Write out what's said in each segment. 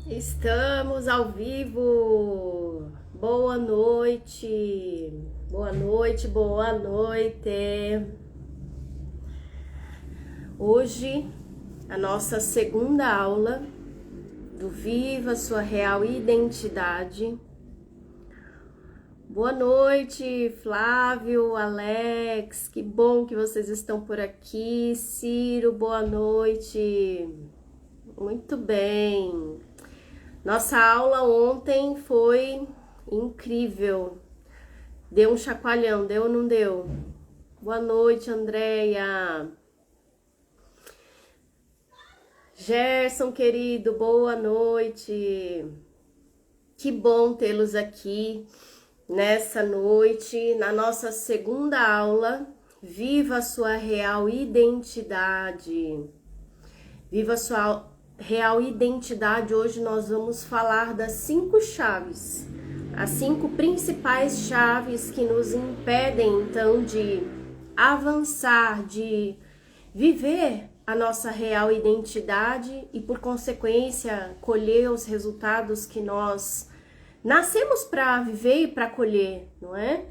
Estamos ao vivo. Boa noite. Boa noite, boa noite. Hoje, a nossa segunda aula do Viva Sua Real Identidade. Boa noite, Flávio, Alex, que bom que vocês estão por aqui. Ciro, boa noite. Muito bem. Nossa aula ontem foi incrível. Deu um chacoalhão, deu ou não deu? Boa noite, Andréia. Gerson, querido, boa noite. Que bom tê-los aqui nessa noite, na nossa segunda aula. Viva a sua real identidade. Viva a sua real identidade. Hoje nós vamos falar das 5 chaves, as 5 principais chaves que nos impedem então de avançar, de viver a nossa real identidade e por consequência colher os resultados que nós nascemos para viver e para colher, não é?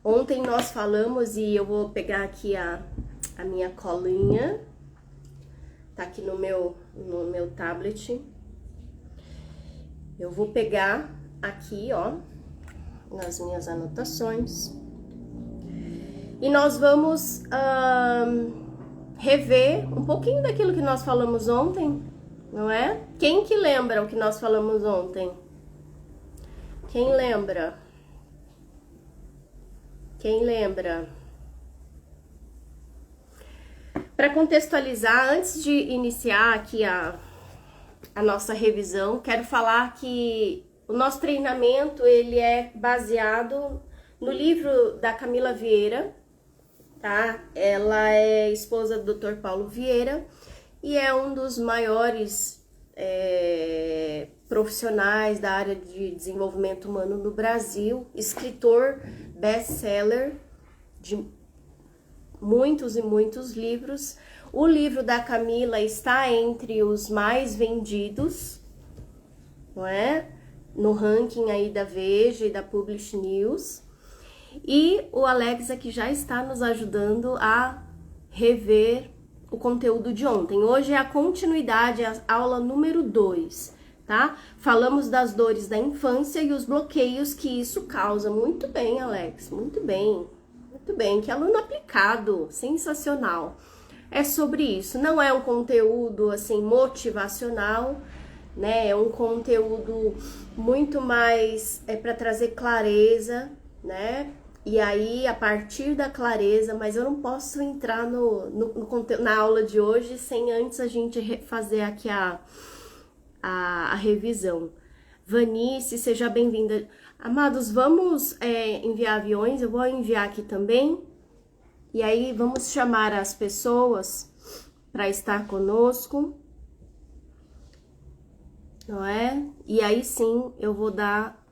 Ontem nós falamos, e eu vou pegar aqui a minha colinha. Tá aqui no meu tablet. Eu vou pegar aqui, ó, nas minhas anotações. E nós vamos rever um pouquinho daquilo que nós falamos ontem, não é? Quem que lembra o que nós falamos ontem? Quem lembra? Quem lembra? Para contextualizar, antes de iniciar aqui a nossa revisão, quero falar que o nosso treinamento ele é baseado no livro da Camila Vieira, tá? Ela é esposa do Dr. Paulo Vieira e é um dos maiores profissionais da área de desenvolvimento humano no Brasil, escritor best-seller de muitos e muitos livros. O livro da Camila está entre os mais vendidos, não é? No ranking aí da Veja e da Publish News. E o Alex aqui já está nos ajudando a rever o conteúdo de ontem. Hoje é a continuidade, a aula número 2, tá? Falamos das dores da infância e os bloqueios que isso causa. Muito bem, Alex, muito bem. Muito bem, que aluno aplicado, sensacional. É sobre isso, não é um conteúdo assim motivacional, né? É um conteúdo muito mais para trazer clareza, né? E aí, a partir da clareza, mas eu não posso entrar na aula de hoje sem antes a gente fazer aqui a revisão. Vanice, seja bem-vinda. Amados, vamos enviar aviões, eu vou enviar aqui também. E aí, vamos chamar as pessoas para estar conosco, não é? E aí sim, eu vou dar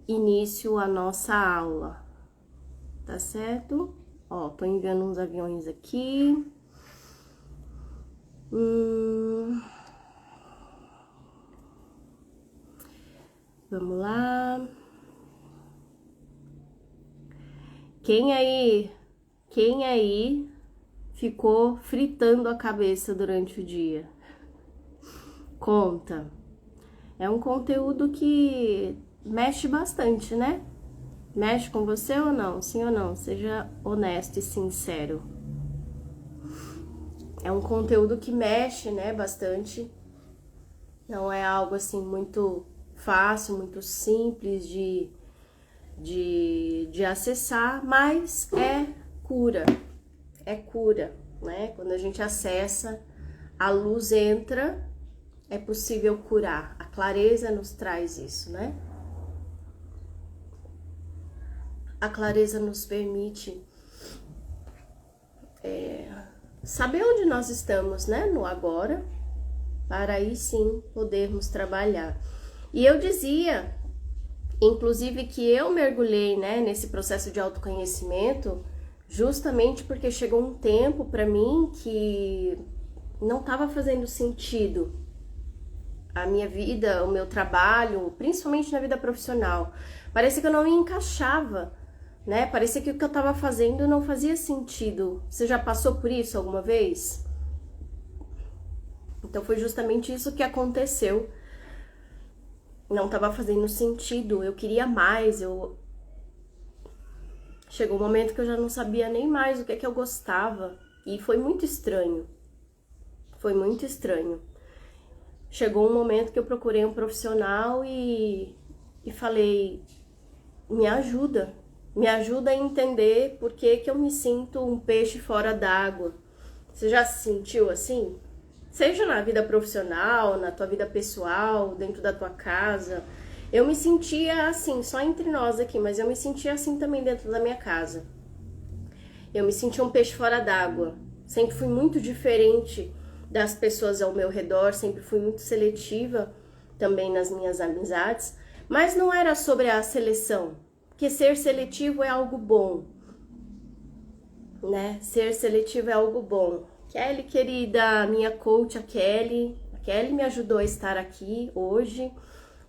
início à nossa aula, tá certo? Ó, tô enviando uns aviões aqui. Vamos lá. Quem aí ficou fritando a cabeça durante o dia? Conta. É um conteúdo que mexe bastante, né? Mexe com você ou não? Sim ou não? Seja honesto e sincero. É um conteúdo que mexe, né, bastante. Não é algo assim muito fácil, muito simples de acessar, mas é cura, né? Quando a gente acessa, a luz entra, é possível curar. A clareza nos traz isso, né? A clareza nos permite saber onde nós estamos, né? No agora, para aí sim podermos trabalhar. E eu dizia, inclusive, que eu mergulhei, né, nesse processo de autoconhecimento justamente porque chegou um tempo para mim que não estava fazendo sentido a minha vida, o meu trabalho, principalmente na vida profissional. Parecia que eu não me encaixava, né? Parecia que o que eu estava fazendo não fazia sentido. Você já passou por isso alguma vez? Então foi justamente isso que aconteceu. Não estava fazendo sentido, eu queria mais, Chegou um momento que eu já não sabia nem mais o que é que eu gostava. E foi muito estranho. Foi muito estranho. Chegou um momento que eu procurei um profissional e falei, me ajuda a entender por que que eu me sinto um peixe fora d'água. Você já se sentiu assim? Seja na vida profissional, na tua vida pessoal, dentro da tua casa. Eu me sentia assim, só entre nós aqui, mas eu me sentia assim também dentro da minha casa. Eu me sentia um peixe fora d'água. Sempre fui muito diferente das pessoas ao meu redor, sempre fui muito seletiva também nas minhas amizades, mas não era sobre a seleção, porque ser seletivo é algo bom, né? Ser seletivo é algo bom. Kelly, querida, minha coach, a Kelly me ajudou a estar aqui hoje,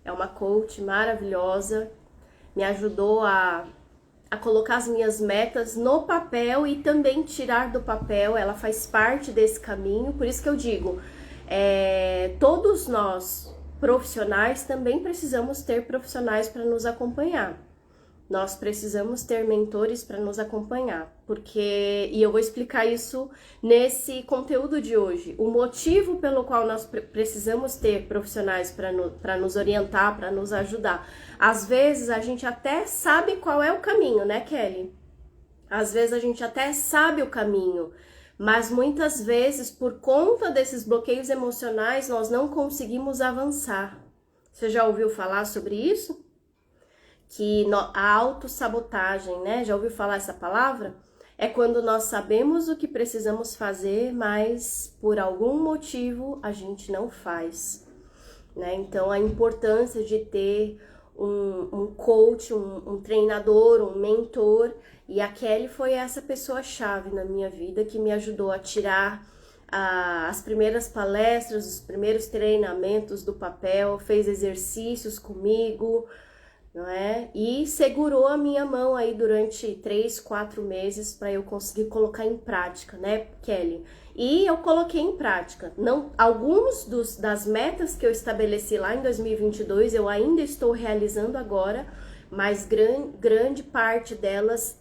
é uma coach maravilhosa, me ajudou a colocar as minhas metas no papel e também tirar do papel, ela faz parte desse caminho, por isso que eu digo, todos nós profissionais também precisamos ter profissionais para nos acompanhar. Nós precisamos ter mentores para nos acompanhar, e eu vou explicar isso nesse conteúdo de hoje. O motivo pelo qual nós precisamos ter profissionais para nos orientar, para nos ajudar. Às vezes a gente até sabe qual é o caminho, né, Kelly? Às vezes a gente até sabe o caminho, mas muitas vezes, por conta desses bloqueios emocionais, nós não conseguimos avançar. Você já ouviu falar sobre isso? Que a autossabotagem, né? Já ouviu falar essa palavra? É quando nós sabemos o que precisamos fazer, mas por algum motivo a gente não faz, né? Então a importância de ter um coach, um treinador, um mentor, e a Kelly foi essa pessoa-chave na minha vida que me ajudou a tirar as primeiras palestras, os primeiros treinamentos do papel, fez exercícios comigo, não é? E segurou a minha mão aí durante 3, 4 meses para eu conseguir colocar em prática, né, Kelly? E eu coloquei em prática. Alguns das metas que eu estabeleci lá em 2022 eu ainda estou realizando agora, mas grande parte delas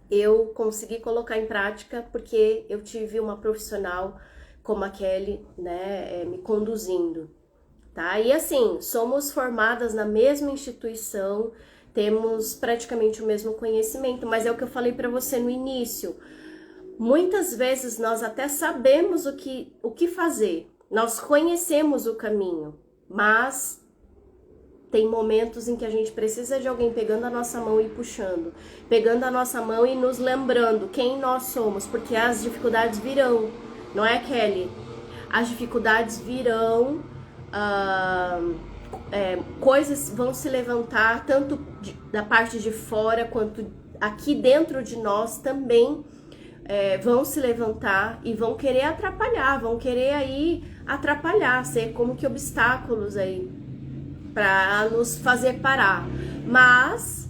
eu consegui colocar em prática porque eu tive uma profissional como a Kelly, né, me conduzindo. Tá? E assim, somos formadas na mesma instituição, temos praticamente o mesmo conhecimento, mas é o que eu falei para você no início. Muitas vezes nós até sabemos o que fazer, nós conhecemos o caminho, mas tem momentos em que a gente precisa de alguém pegando a nossa mão e puxando, pegando a nossa mão e nos lembrando quem nós somos, porque as dificuldades virão, não é, Kelly? As dificuldades virão. Coisas vão se levantar tanto da parte de fora quanto aqui dentro de nós também vão se levantar e vão querer atrapalhar, ser como que obstáculos aí para nos fazer parar, mas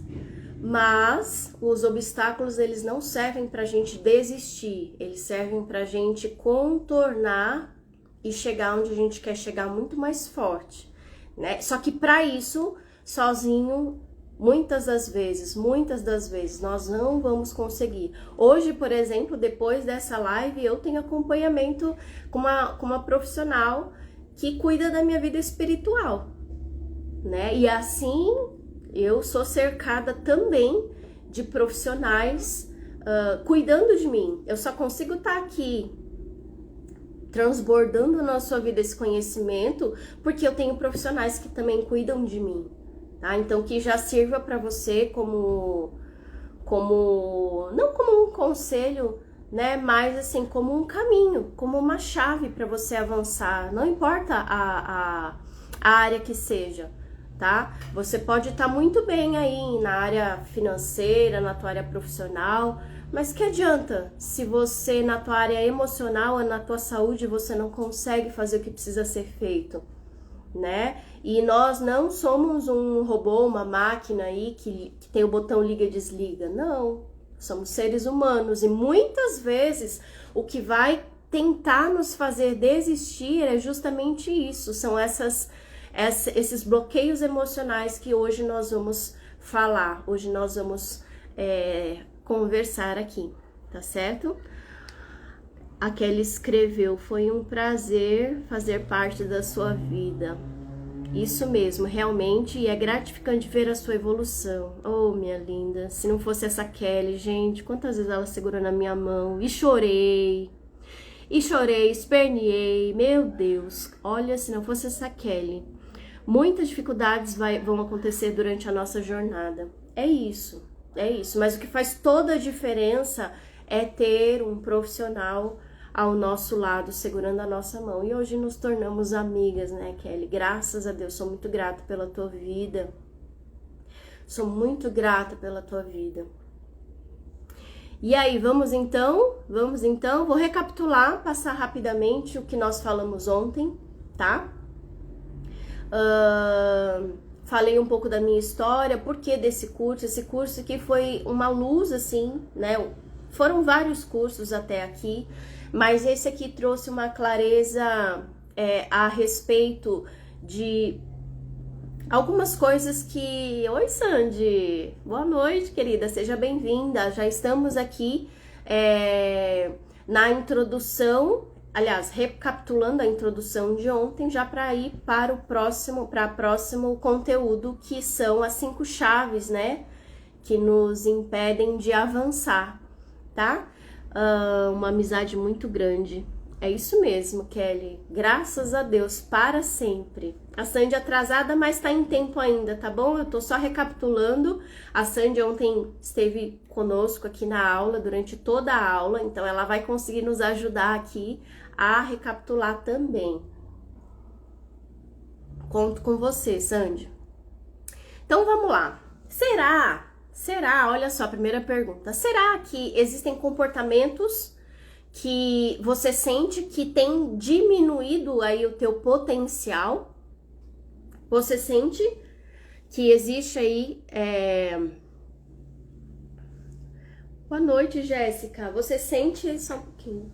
os obstáculos eles não servem pra gente desistir, eles servem pra gente contornar e chegar onde a gente quer chegar muito mais forte, né? Só que para isso, sozinho, muitas das vezes, nós não vamos conseguir. Hoje, por exemplo, depois dessa live, eu tenho acompanhamento com uma profissional que cuida da minha vida espiritual, né? E assim, eu sou cercada também de profissionais cuidando de mim. Eu só consigo estar aqui transbordando na sua vida esse conhecimento, porque eu tenho profissionais que também cuidam de mim, tá? Então que já sirva para você como não como um conselho, né, mas assim como um caminho, como uma chave para você avançar, não importa a área que seja, tá? Você pode estar muito bem aí na área financeira, na tua área profissional, mas que adianta se você na tua área emocional ou na tua saúde você não consegue fazer o que precisa ser feito, né? E nós não somos um robô, uma máquina aí que tem o botão liga e desliga. Não, somos seres humanos e muitas vezes o que vai tentar nos fazer desistir é justamente isso. São esses bloqueios emocionais que hoje nós vamos falar, hoje nós vamos conversar aqui, tá certo? A Kelly escreveu, foi um prazer fazer parte da sua vida. Isso mesmo, realmente, e é gratificante ver a sua evolução. Oh, minha linda, se não fosse essa Kelly, gente, quantas vezes ela segurou na minha mão e chorei, esperneei, meu Deus. Olha, se não fosse essa Kelly, muitas dificuldades vão acontecer durante a nossa jornada. É isso, mas o que faz toda a diferença é ter um profissional ao nosso lado, segurando a nossa mão. E hoje nos tornamos amigas, né, Kelly? Graças a Deus, sou muito grata pela tua vida. Sou muito grata pela tua vida. E aí, vamos então? Vou recapitular, passar rapidamente o que nós falamos ontem, tá? Falei um pouco da minha história, por que desse curso? Esse curso aqui foi uma luz, assim, né? Foram vários cursos até aqui, mas esse aqui trouxe uma clareza a respeito de algumas coisas que... Oi, Sandy! Boa noite, querida, seja bem-vinda. Já estamos aqui na introdução, aliás, recapitulando a introdução de ontem, já para ir para o próximo conteúdo, que são as 5 chaves, né? Que nos impedem de avançar, tá? Uma amizade muito grande. É isso mesmo, Kelly. Graças a Deus, para sempre. A Sandy atrasada, mas tá em tempo ainda, tá bom? Eu tô só recapitulando. A Sandy ontem esteve conosco aqui na aula, durante toda a aula, então ela vai conseguir nos ajudar aqui a recapitular também. Conto com você, Sandy. Então vamos lá. Será, olha só a primeira pergunta, será que existem comportamentos que você sente que tem diminuído aí o teu potencial? Você sente que existe aí... Boa noite, Jéssica. Você sente só um pouquinho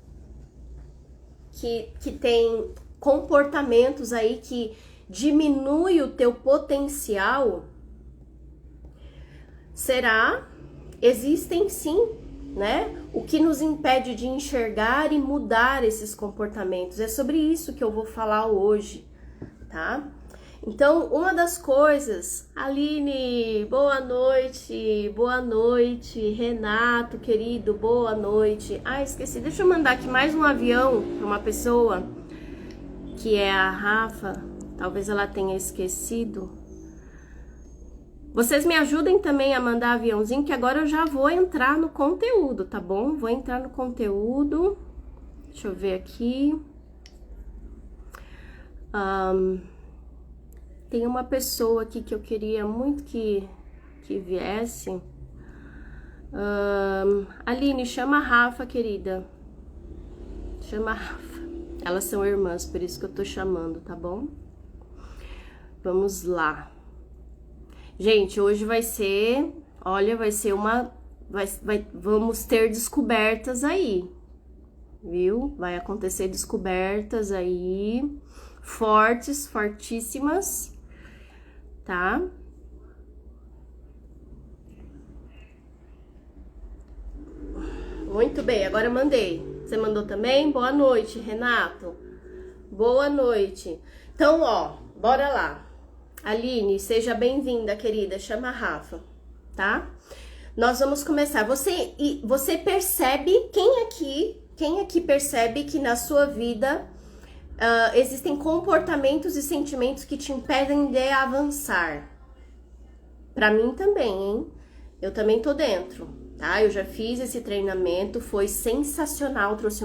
que tem comportamentos aí que diminui o teu potencial? Será? Existem sim, né? O que nos impede de enxergar e mudar esses comportamentos. É sobre isso que eu vou falar hoje, tá? Então, uma das coisas... Aline, boa noite, Renato, querido, boa noite. Ah, esqueci, deixa eu mandar aqui mais um avião para uma pessoa, que é a Rafa, talvez ela tenha esquecido. Vocês me ajudem também a mandar aviãozinho, que agora eu já vou entrar no conteúdo, tá bom? Vou entrar no conteúdo. Deixa eu ver aqui. Tem uma pessoa aqui que eu queria muito que viesse. Aline, chama a Rafa, querida. Chama a Rafa. Elas são irmãs, por isso que eu tô chamando, tá bom? Vamos lá. Gente, hoje vai ser, olha, vai ser vamos ter descobertas aí, viu? Vai acontecer descobertas aí, fortíssimas, tá? Muito bem, agora eu mandei. Você mandou também? Boa noite, Renato. Boa noite. Então, ó, bora lá. Aline, seja bem-vinda, querida. Chama a Rafa, tá? Nós vamos começar. Você percebe, quem aqui percebe que na sua vida existem comportamentos e sentimentos que te impedem de avançar? Pra mim também, hein? Eu também tô dentro, tá? Eu já fiz esse treinamento, foi sensacional, trouxe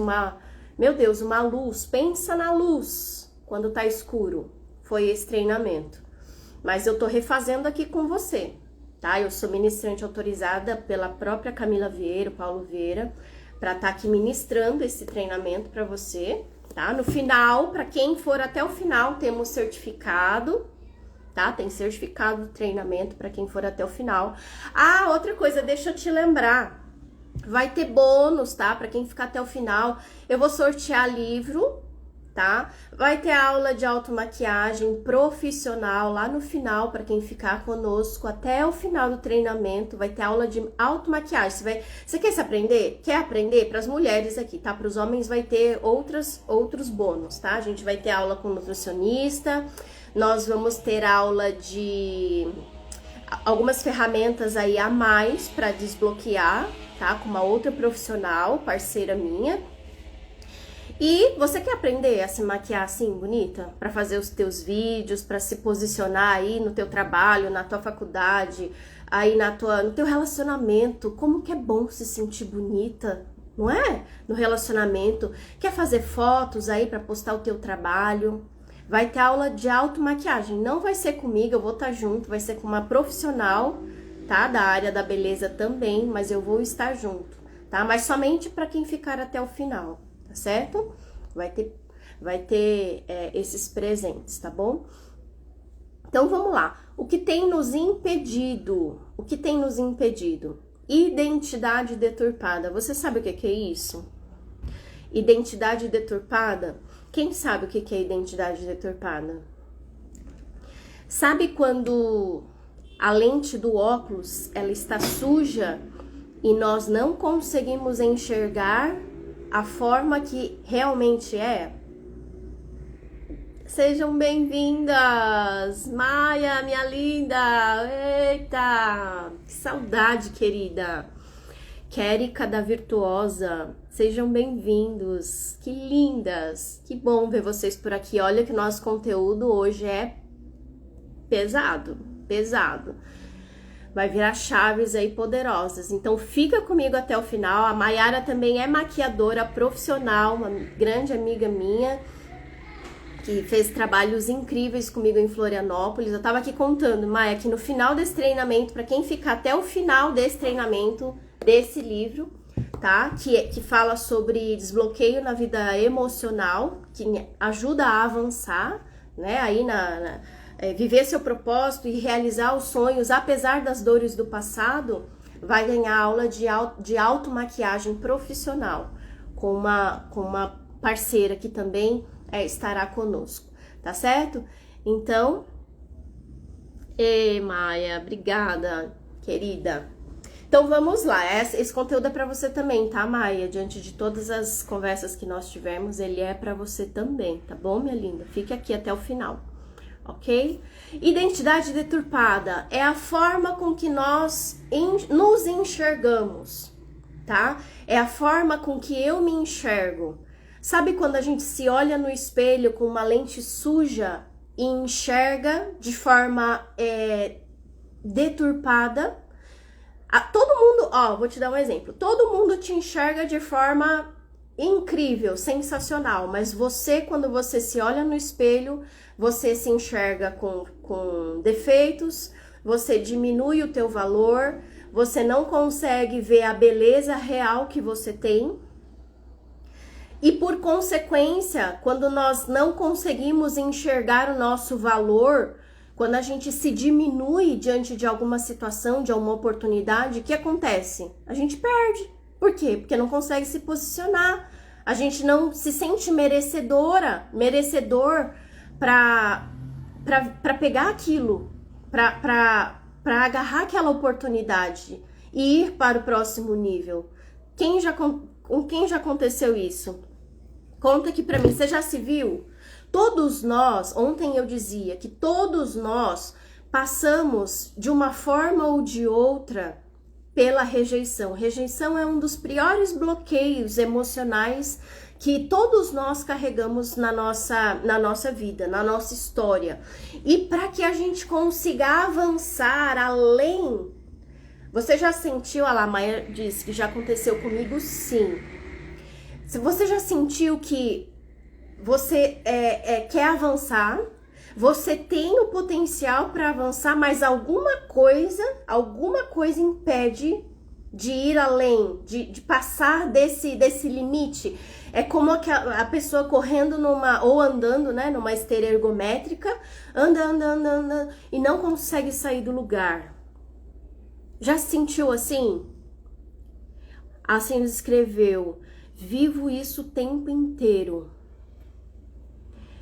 meu Deus, uma luz. Pensa na luz quando tá escuro. Foi esse treinamento. Mas eu tô refazendo aqui com você, tá? Eu sou ministrante autorizada pela própria Camila Vieira, Paulo Vieira, para estar aqui ministrando esse treinamento para você, tá? No final, para quem for até o final, temos certificado, tá? Tem certificado do treinamento para quem for até o final. Ah, outra coisa, deixa eu te lembrar. Vai ter bônus, tá? Para quem ficar até o final. Eu vou sortear livro, tá? Vai ter aula de automaquiagem profissional lá no final, para quem ficar conosco até o final do treinamento. Vai ter aula de automaquiagem. Você quer se aprender? Quer aprender? Para as mulheres aqui, tá? Para os homens vai ter outros bônus, tá? A gente vai ter aula com nutricionista, nós vamos ter aula de algumas ferramentas aí a mais para desbloquear, tá? Com uma outra profissional, parceira minha. E você quer aprender a se maquiar assim, bonita? Para fazer os teus vídeos, para se posicionar aí no teu trabalho, na tua faculdade, aí no teu relacionamento. Como que é bom se sentir bonita, não é? No relacionamento. Quer fazer fotos aí para postar o teu trabalho? Vai ter aula de automaquiagem. Não vai ser comigo, eu vou estar junto, vai ser com uma profissional, tá? Da área da beleza também, mas eu vou estar junto, tá? Mas somente para quem ficar até o final. Tá certo? Vai ter esses presentes, tá bom? Então, vamos lá. O que tem nos impedido? O que tem nos impedido? Identidade deturpada. Você sabe o que é isso? Identidade deturpada? Quem sabe o que é identidade deturpada? Sabe quando a lente do óculos, ela está suja e nós não conseguimos enxergar a forma que realmente é? Sejam bem-vindas! Maia, minha linda! Eita! Que saudade, querida! Kérica da Virtuosa, sejam bem-vindos! Que lindas! Que bom ver vocês por aqui. Olha que nosso conteúdo hoje é pesado, pesado. Vai virar chaves aí poderosas. Então fica comigo até o final. A Maiara também é maquiadora profissional, uma grande amiga minha, que fez trabalhos incríveis comigo em Florianópolis. Eu tava aqui contando, Maia, que no final desse treinamento, para quem ficar até o final desse treinamento, desse livro, tá? Que fala sobre desbloqueio na vida emocional, que ajuda a avançar, né? Aí viver seu propósito e realizar os sonhos, apesar das dores do passado, vai ganhar aula de automaquiagem profissional com uma parceira que também estará conosco, tá certo? Então, Maia, obrigada, querida. Então vamos lá, esse conteúdo é para você também, tá, Maia? Diante de todas as conversas que nós tivemos, ele é para você também, tá bom, minha linda? Fique aqui até o final. Ok? Identidade deturpada é a forma com que nós nos enxergamos, tá? É a forma com que eu me enxergo. Sabe quando a gente se olha no espelho com uma lente suja e enxerga de forma deturpada? Todo mundo, vou te dar um exemplo. Todo mundo te enxerga de forma incrível, sensacional, mas você, quando você se olha no espelho, você se enxerga com defeitos, você diminui o teu valor, você não consegue ver a beleza real que você tem. E por consequência, quando nós não conseguimos enxergar o nosso valor, quando a gente se diminui diante de alguma situação, de alguma oportunidade, o que acontece? A gente perde. Por quê? Porque não consegue se posicionar. A gente não se sente merecedor para pegar aquilo, para agarrar aquela oportunidade e ir para o próximo nível. Com quem já aconteceu isso? Conta aqui para mim, você já se viu? Todos nós, ontem eu dizia que todos nós passamos de uma forma ou de outra pela rejeição. Rejeição é um dos piores bloqueios emocionais que todos nós carregamos na nossa vida, na nossa história. E para que a gente consiga avançar além, você já sentiu, a Maia disse que já aconteceu comigo, sim. Se você já sentiu que você quer avançar, você tem o potencial para avançar, mas alguma coisa impede de ir além, de passar desse limite. É como a pessoa correndo ou andando, né, numa esteira ergométrica, anda, e não consegue sair do lugar. Já se sentiu assim? Assim escreveu: vivo isso o tempo inteiro.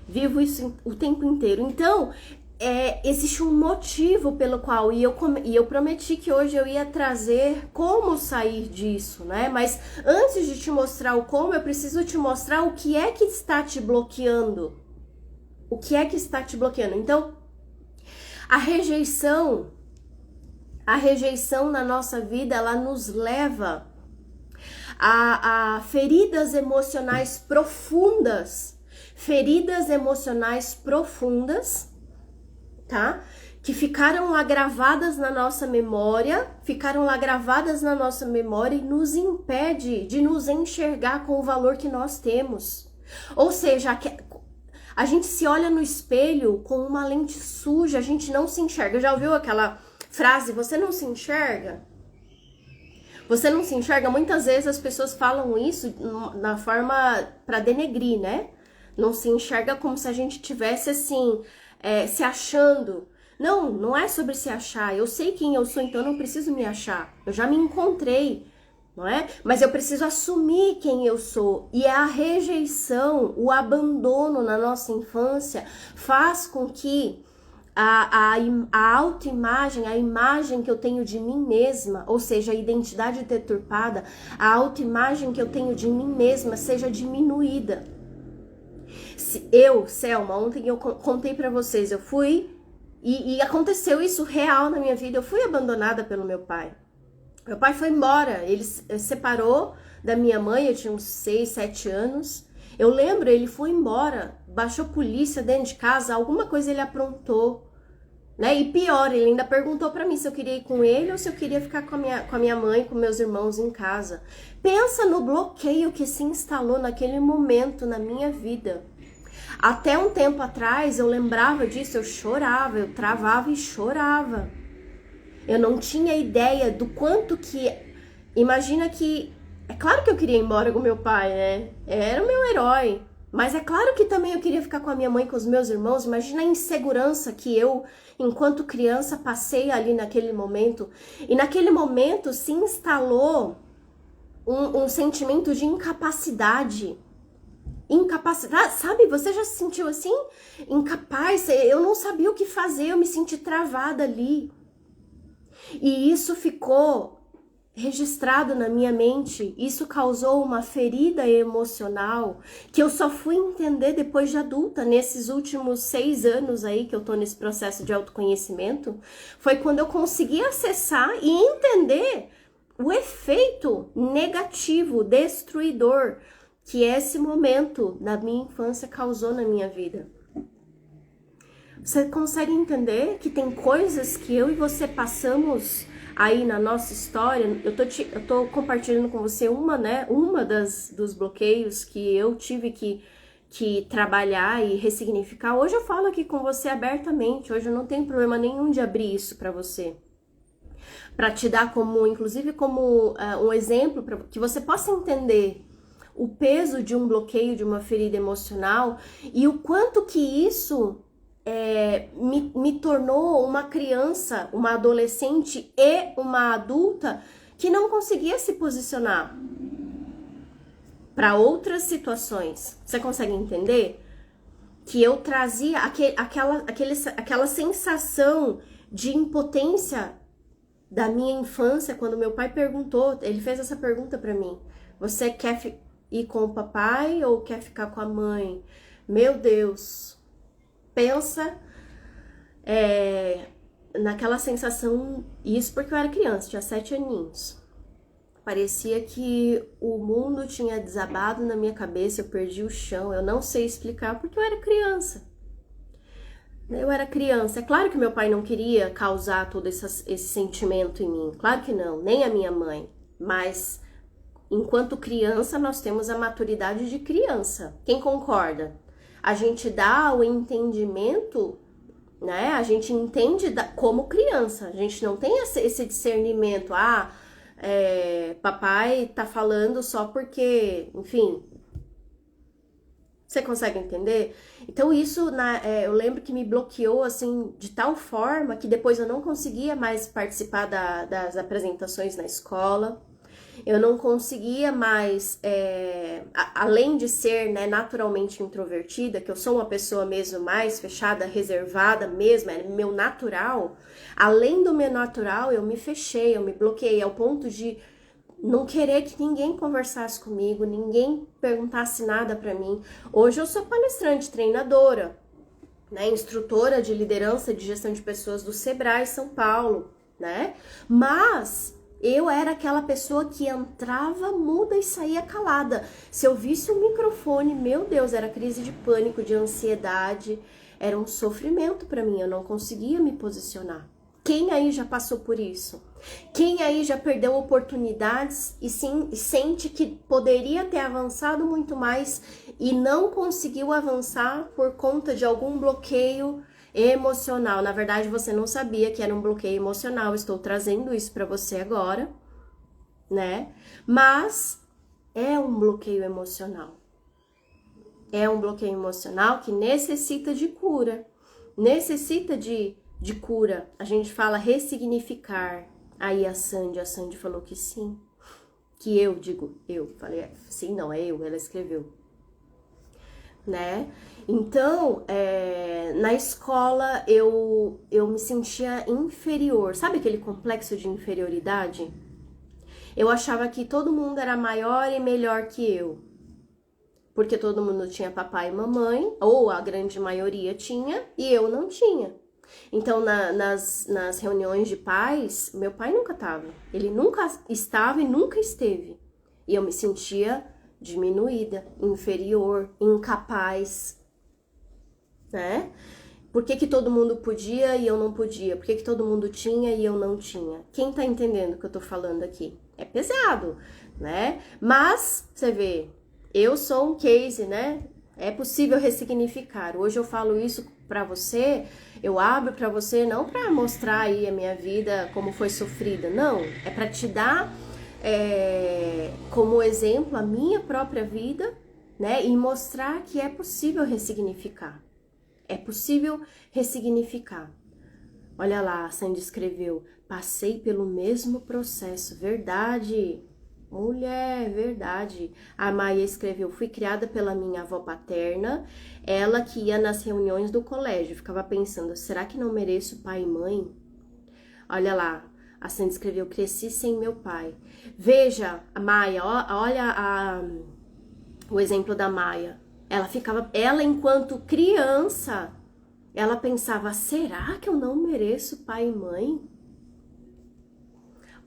Vivo isso o tempo inteiro. Então, existe um motivo pelo qual, e eu prometi que hoje eu ia trazer como sair disso, né? Mas antes de te mostrar o como, eu preciso te mostrar o que é que está te bloqueando. O que é que está te bloqueando? Então, a rejeição na nossa vida, ela nos leva a feridas emocionais profundas. Feridas emocionais profundas, tá? Que ficaram lá gravadas na nossa memória, e nos impede de nos enxergar com o valor que nós temos. Ou seja, a gente se olha no espelho com uma lente suja, a gente não se enxerga. Já ouviu aquela frase, você não se enxerga? Você não se enxerga? Muitas vezes as pessoas falam isso na forma para denegrir, né? Não se enxerga como se a gente tivesse assim, se achando. Não, não é sobre se achar. Eu sei quem eu sou, então eu não preciso me achar. Eu já me encontrei, não é? Mas eu preciso assumir quem eu sou. E a rejeição, o abandono na nossa infância faz com que a autoimagem, a imagem que eu tenho de mim mesma, ou seja, a identidade deturpada, a autoimagem que eu tenho de mim mesma seja diminuída. Selma, ontem eu contei pra vocês, eu fui, e aconteceu isso real na minha vida, eu fui abandonada pelo meu pai. Meu pai foi embora, ele separou da minha mãe, eu tinha uns 6, 7 anos. Eu lembro, ele foi embora, baixou polícia dentro de casa, alguma coisa ele aprontou, né? E pior, ele ainda perguntou pra mim se eu queria ir com ele ou se eu queria ficar com a minha mãe, com meus irmãos em casa. Pensa no bloqueio que se instalou naquele momento na minha vida. Até um tempo atrás eu lembrava disso, eu chorava, eu travava e chorava. Eu não tinha ideia do quanto que... Imagina que... É claro que eu queria ir embora com meu pai, né? Era o meu herói. Mas é claro que também eu queria ficar com a minha mãe, com os meus irmãos. Imagina a insegurança que eu, enquanto criança, passei ali naquele momento. E naquele momento se instalou um sentimento de incapacidade. Incapacidade, sabe? Você já se sentiu assim? Incapaz, eu não sabia o que fazer, eu me senti travada ali. E isso ficou registrado na minha mente, isso causou uma ferida emocional que eu só fui entender depois de adulta, nesses últimos 6 anos aí que eu tô nesse processo de autoconhecimento, foi quando eu consegui acessar e entender o efeito negativo, destruidor, que esse momento da minha infância causou na minha vida. Você consegue entender que tem coisas que eu e você passamos aí na nossa história? Eu tô compartilhando com você uma dos bloqueios que eu tive que trabalhar e ressignificar. Hoje eu falo aqui com você abertamente, hoje eu não tenho problema nenhum de abrir isso para você. Para te dar inclusive como um exemplo, para que você possa entender o peso de um bloqueio, de uma ferida emocional e o quanto que isso me tornou uma criança, uma adolescente e uma adulta que não conseguia se posicionar para outras situações. Você consegue entender? Que eu trazia aquela sensação de impotência da minha infância, quando meu pai perguntou, ele fez essa pergunta para mim: você quer ir com o papai ou quer ficar com a mãe? Meu Deus, pensa naquela sensação, isso porque eu era criança, tinha 7 aninhos. Parecia que o mundo tinha desabado na minha cabeça, eu perdi o chão, eu não sei explicar porque eu era criança. Eu era criança, é claro que meu pai não queria causar todo esse sentimento em mim, claro que não, nem a minha mãe, mas enquanto criança nós temos a maturidade de criança, quem concorda? A gente dá o entendimento, né? A gente entende como criança, a gente não tem esse discernimento, papai tá falando só porque, enfim. Você consegue entender? Então isso, eu lembro que me bloqueou, assim, de tal forma que depois eu não conseguia mais participar das apresentações na escola. Eu não conseguia mais, além de ser, né, naturalmente introvertida, que eu sou uma pessoa mesmo mais fechada, reservada mesmo, é meu natural. Além do meu natural, eu me fechei, eu me bloqueei ao ponto de não querer que ninguém conversasse comigo, ninguém perguntasse nada pra mim. Hoje eu sou palestrante, treinadora, né, instrutora de liderança e de gestão de pessoas do Sebrae São Paulo, né? Mas eu era aquela pessoa que entrava muda e saía calada. Se eu visse um microfone, meu Deus, era crise de pânico, de ansiedade, era um sofrimento pra mim, eu não conseguia me posicionar. Quem aí já passou por isso? Quem aí já perdeu oportunidades e sente que poderia ter avançado muito mais e não conseguiu avançar por conta de algum bloqueio emocional? Na verdade, você não sabia que era um bloqueio emocional. Estou trazendo isso para você agora, né? Mas é um bloqueio emocional. É um bloqueio emocional que necessita de cura. Necessita de cura. A gente fala ressignificar. Aí a Sandy falou que sim. Que eu falei, sim, não, é eu, ela escreveu. Né? Então, na escola eu me sentia inferior. Sabe aquele complexo de inferioridade? Eu achava que todo mundo era maior e melhor que eu. Porque todo mundo tinha papai e mamãe, ou a grande maioria tinha, e eu não tinha. Então, nas reuniões de pais, meu pai nunca estava. Ele nunca estava e nunca esteve. E eu me sentia diminuída, inferior, incapaz, né? Por que todo mundo podia e eu não podia? Por que todo mundo tinha e eu não tinha? Quem tá entendendo o que eu tô falando aqui? É pesado, né? Mas, você vê, eu sou um case, né? É possível ressignificar. Hoje eu falo isso pra você, eu abro pra você não pra mostrar aí a minha vida como foi sofrida, não. É pra te dar como exemplo a minha própria vida, né? E mostrar que é possível ressignificar. É possível ressignificar. Olha lá, a Sandy escreveu, passei pelo mesmo processo, verdade. Mulher, verdade. A Maia escreveu, fui criada pela minha avó paterna, ela que ia nas reuniões do colégio, ficava pensando, será que não mereço pai e mãe? Olha lá, a Sandy escreveu, cresci sem meu pai. Veja, a Maia, olha o exemplo da Maia. Ela enquanto criança, ela pensava, será que eu não mereço pai e mãe?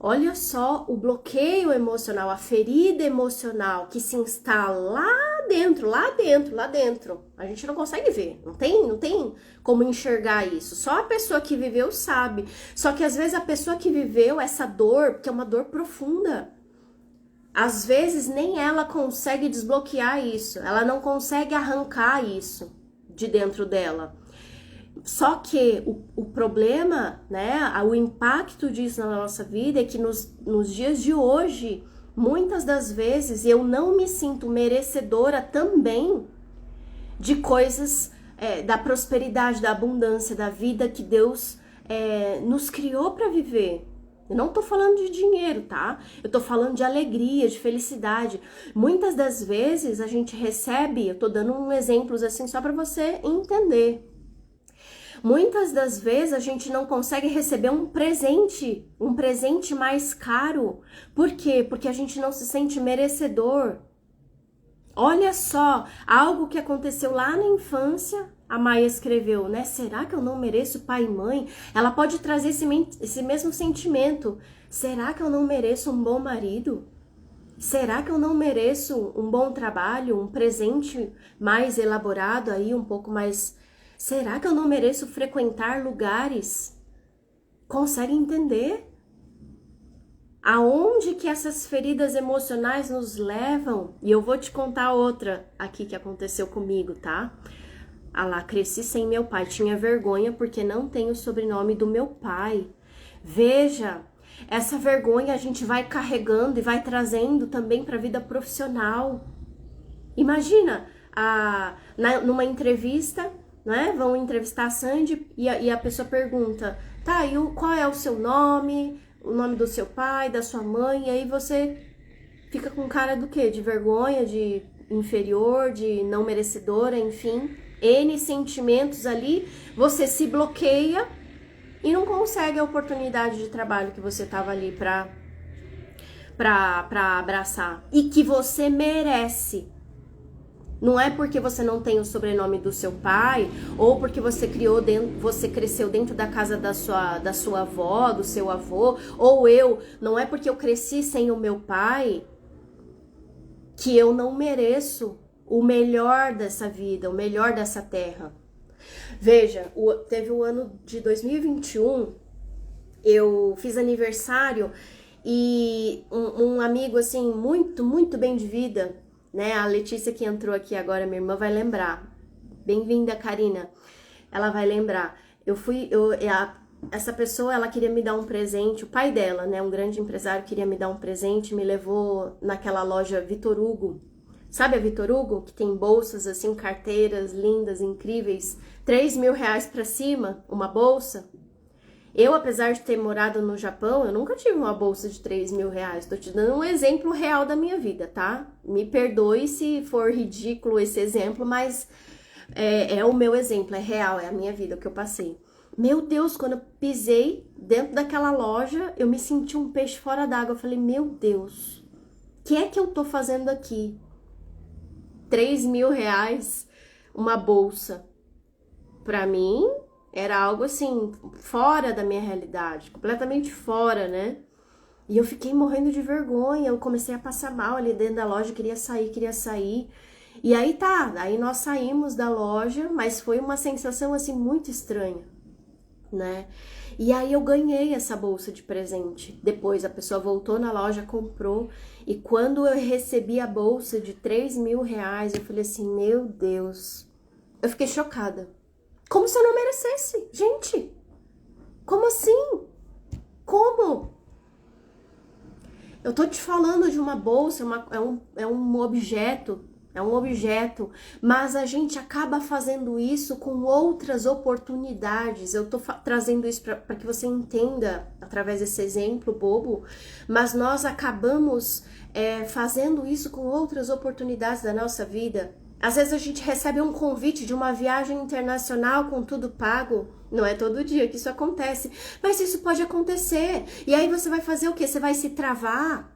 Olha só o bloqueio emocional, a ferida emocional que se instala lá dentro. A gente não consegue ver, não tem como enxergar isso. Só a pessoa que viveu sabe. Só que às vezes a pessoa que viveu essa dor, porque é uma dor profunda, às vezes nem ela consegue desbloquear isso, ela não consegue arrancar isso de dentro dela. Só que o problema, né, o impacto disso na nossa vida é que nos dias de hoje, muitas das vezes eu não me sinto merecedora também de coisas da prosperidade, da abundância, da vida que Deus nos criou para viver. Eu não tô falando de dinheiro, tá? Eu tô falando de alegria, de felicidade. Muitas das vezes a gente recebe, eu tô dando uns exemplos assim só para você entender. Muitas das vezes a gente não consegue receber um presente mais caro. Por quê? Porque a gente não se sente merecedor. Olha só, algo que aconteceu lá na infância, a Maia escreveu, né? Será que eu não mereço pai e mãe? Ela pode trazer esse mesmo sentimento. Será que eu não mereço um bom marido? Será que eu não mereço um bom trabalho, um presente mais elaborado aí, um pouco mais... Será que eu não mereço frequentar lugares? Consegue entender? Aonde que essas feridas emocionais nos levam? E eu vou te contar outra aqui que aconteceu comigo, tá? Ah lá, cresci sem meu pai, tinha vergonha porque não tenho o sobrenome do meu pai. Veja, Essa vergonha a gente vai carregando e vai trazendo também para a vida profissional. Imagina, numa entrevista, né? Vão entrevistar a Sandy e a pessoa pergunta, tá, qual é o seu nome, o nome do seu pai, da sua mãe, e aí você fica com cara do quê? De vergonha, de inferior, de não merecedora, enfim. N sentimentos ali, você se bloqueia e não consegue a oportunidade de trabalho que você tava ali pra abraçar. E que você merece. Não é porque você não tem o sobrenome do seu pai, ou porque você cresceu dentro da casa da sua avó, do seu avô, ou não é porque eu cresci sem o meu pai que eu não mereço o melhor dessa vida, o melhor dessa terra. Veja, teve o ano de 2021, eu fiz aniversário e um amigo assim, muito, muito bem de vida, né? A Letícia que entrou aqui agora, minha irmã, vai lembrar. Bem-vinda, Karina. Ela vai lembrar. Essa pessoa, ela queria me dar um presente, o pai dela, né? Um grande empresário queria me dar um presente, me levou naquela loja Vitor Hugo. Sabe a Vitor Hugo? Que tem bolsas assim, carteiras lindas, incríveis. 3 mil reais pra cima, uma bolsa. Eu, apesar de ter morado no Japão, eu nunca tive uma bolsa de 3 mil reais. Tô te dando um exemplo real da minha vida, tá? Me perdoe se for ridículo esse exemplo, mas é o meu exemplo, é real, é a minha vida, o que eu passei. Meu Deus, quando eu pisei dentro daquela loja, eu me senti um peixe fora d'água. Eu falei, meu Deus, o que é que eu tô fazendo aqui? 3 mil reais, uma bolsa. Pra mim, era algo assim, fora da minha realidade, completamente fora, né? E eu fiquei morrendo de vergonha, eu comecei a passar mal ali dentro da loja, queria sair. E aí aí nós saímos da loja, mas foi uma sensação assim muito estranha, né? E aí eu ganhei essa bolsa de presente. Depois a pessoa voltou na loja, comprou, e quando eu recebi a bolsa de 3 mil reais, eu falei assim, meu Deus, eu fiquei chocada. Como se eu não merecesse, gente. Como assim? Como? Eu tô te falando de uma bolsa, é um objeto, mas a gente acaba fazendo isso com outras oportunidades. Eu tô trazendo isso para que você entenda através desse exemplo bobo, mas nós acabamos fazendo isso com outras oportunidades da nossa vida. Às vezes a gente recebe um convite de uma viagem internacional com tudo pago. Não é todo dia que isso acontece, mas isso pode acontecer. E aí você vai fazer o quê? Você vai se travar?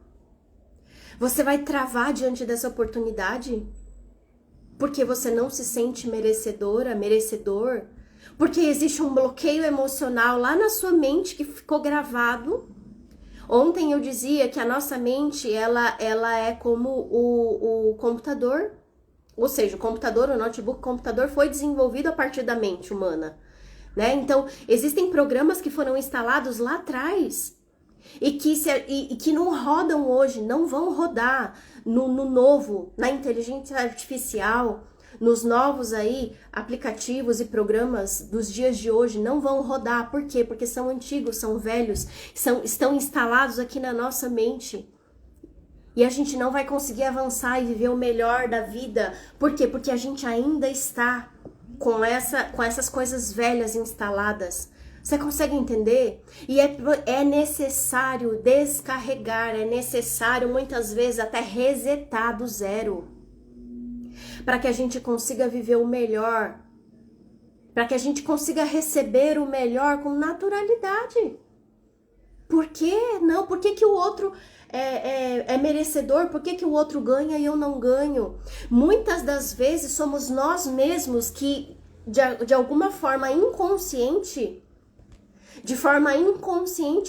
Você vai travar diante dessa oportunidade? Porque você não se sente merecedora, merecedor? Porque existe um bloqueio emocional lá na sua mente que ficou gravado. Ontem eu dizia que a nossa mente, ela é como o computador. Ou seja, o computador, o notebook, o computador foi desenvolvido a partir da mente humana, né? Então, existem programas que foram instalados lá atrás e que não rodam hoje, não vão rodar no novo, na inteligência artificial, nos novos aí aplicativos e programas dos dias de hoje, não vão rodar. Por quê? Porque são antigos, são velhos, estão instalados aqui na nossa mente. E a gente não vai conseguir avançar e viver o melhor da vida. Por quê? Porque a gente ainda está com essas coisas velhas instaladas. Você consegue entender? E é necessário descarregar, é necessário muitas vezes até resetar do zero. Para que a gente consiga viver o melhor. Para que a gente consiga receber o melhor com naturalidade. Por quê? Não, por que o outro é merecedor? Por que o outro ganha e eu não ganho? Muitas das vezes somos nós mesmos que, de alguma forma inconsciente,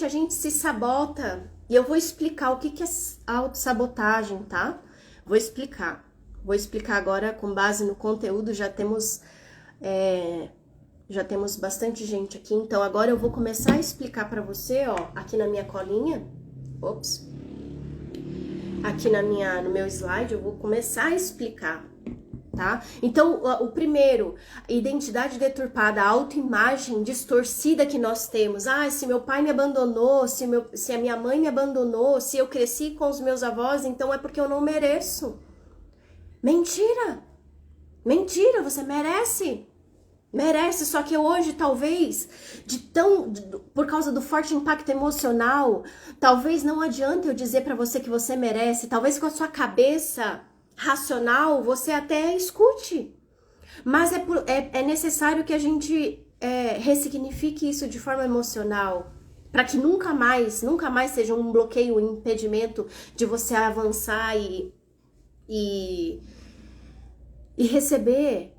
a gente se sabota. E eu vou explicar o que é autossabotagem, tá? Vou explicar agora com base no conteúdo, já temos bastante gente aqui, então agora eu vou começar a explicar para você, ó, aqui na minha colinha, aqui no meu slide, eu vou começar a explicar tá? Então, o primeiro, identidade deturpada, a autoimagem distorcida que nós temos. Ah, se meu pai me abandonou, se a minha mãe me abandonou, se eu cresci com os meus avós, então é porque eu não mereço. Mentira! Mentira, você merece. Merece, só que hoje, talvez, por causa do forte impacto emocional, talvez não adianta eu dizer pra você que você merece, talvez com a sua cabeça racional você até escute, mas é necessário que a gente ressignifique isso de forma emocional, para que nunca mais seja um bloqueio, um impedimento de você avançar e receber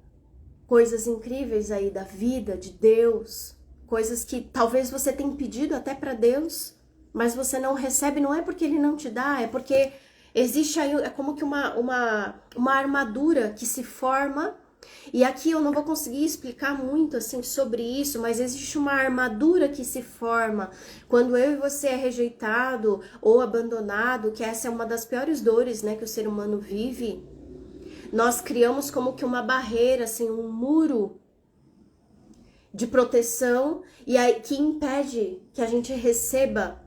coisas incríveis aí da vida, de Deus, coisas que talvez você tenha pedido até para Deus, mas você não recebe, não é porque Ele não te dá, é porque existe aí, é como que uma armadura que se forma, e aqui eu não vou conseguir explicar muito assim sobre isso, mas existe uma armadura que se forma quando eu e você é rejeitado ou abandonado, que essa é uma das piores dores, né, que o ser humano vive. Nós criamos como que uma barreira, assim, um muro de proteção e aí que impede que a gente receba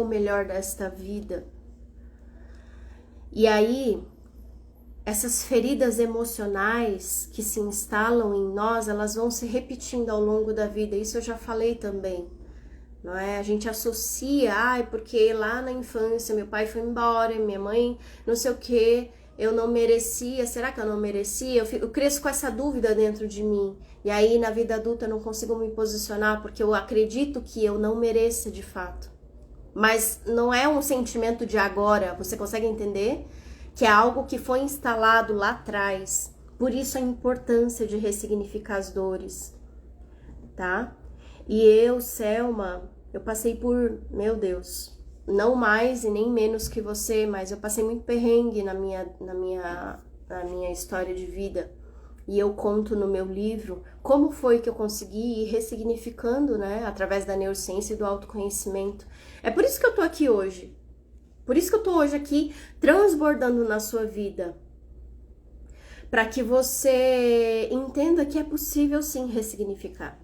o melhor desta vida. E aí, essas feridas emocionais que se instalam em nós, elas vão se repetindo ao longo da vida. Isso eu já falei também. Não é? A gente associa, porque lá na infância meu pai foi embora, minha mãe não sei o que, eu não merecia, será que eu não merecia? Eu cresço com essa dúvida dentro de mim, e aí na vida adulta eu não consigo me posicionar porque eu acredito que eu não mereça de fato. Mas não é um sentimento de agora, você consegue entender? Que é algo que foi instalado lá atrás, por isso a importância de ressignificar as dores, tá? E eu, Selma, eu passei por, meu Deus, não mais e nem menos que você, mas eu passei muito perrengue na minha história de vida. E eu conto no meu livro como foi que eu consegui ir ressignificando, né, através da neurociência e do autoconhecimento. É por isso que eu tô aqui hoje. Por isso que eu tô hoje aqui transbordando na sua vida. Para que você entenda que é possível sim ressignificar.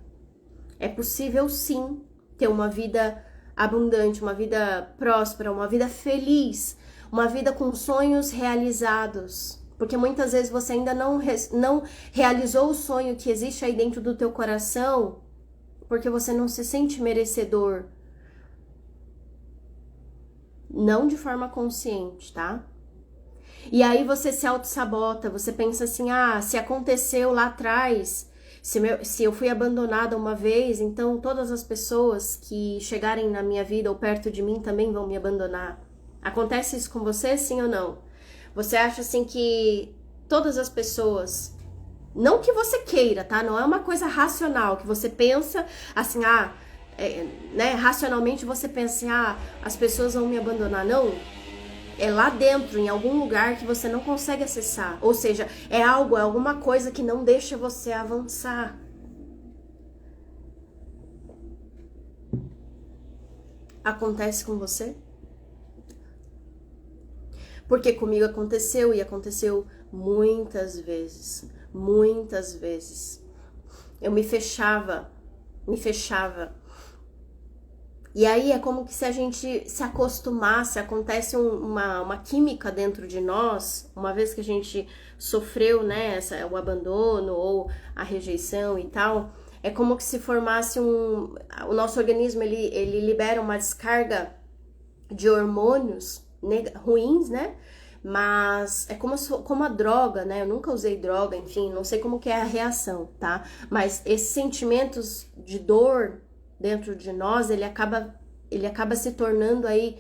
É possível sim ter uma vida abundante, uma vida próspera, uma vida feliz, uma vida com sonhos realizados. Porque muitas vezes você ainda não realizou o sonho que existe aí dentro do teu coração, porque você não se sente merecedor. Não de forma consciente, tá? E aí você se auto-sabota, você pensa assim, se aconteceu lá atrás, se eu fui abandonada uma vez, então todas as pessoas que chegarem na minha vida ou perto de mim também vão me abandonar. Acontece isso com você, sim ou não? Você acha assim que todas as pessoas, não que você queira, tá? Não é uma coisa racional, que você pensa assim, né? Racionalmente você pensa assim, as pessoas vão me abandonar, não? É lá dentro, em algum lugar que você não consegue acessar. Ou seja, é alguma coisa que não deixa você avançar. Acontece com você? Porque comigo aconteceu e aconteceu muitas vezes. Muitas vezes. Eu me fechava. E aí é como que se a gente se acostumasse, acontece uma química dentro de nós, uma vez que a gente sofreu, né, o abandono ou a rejeição e tal, é como que se formasse o nosso organismo, ele libera uma descarga de hormônios ruins, né, mas é como a droga, né, eu nunca usei droga, enfim, não sei como que é a reação, tá, mas esses sentimentos de dor dentro de nós, ele acaba se tornando aí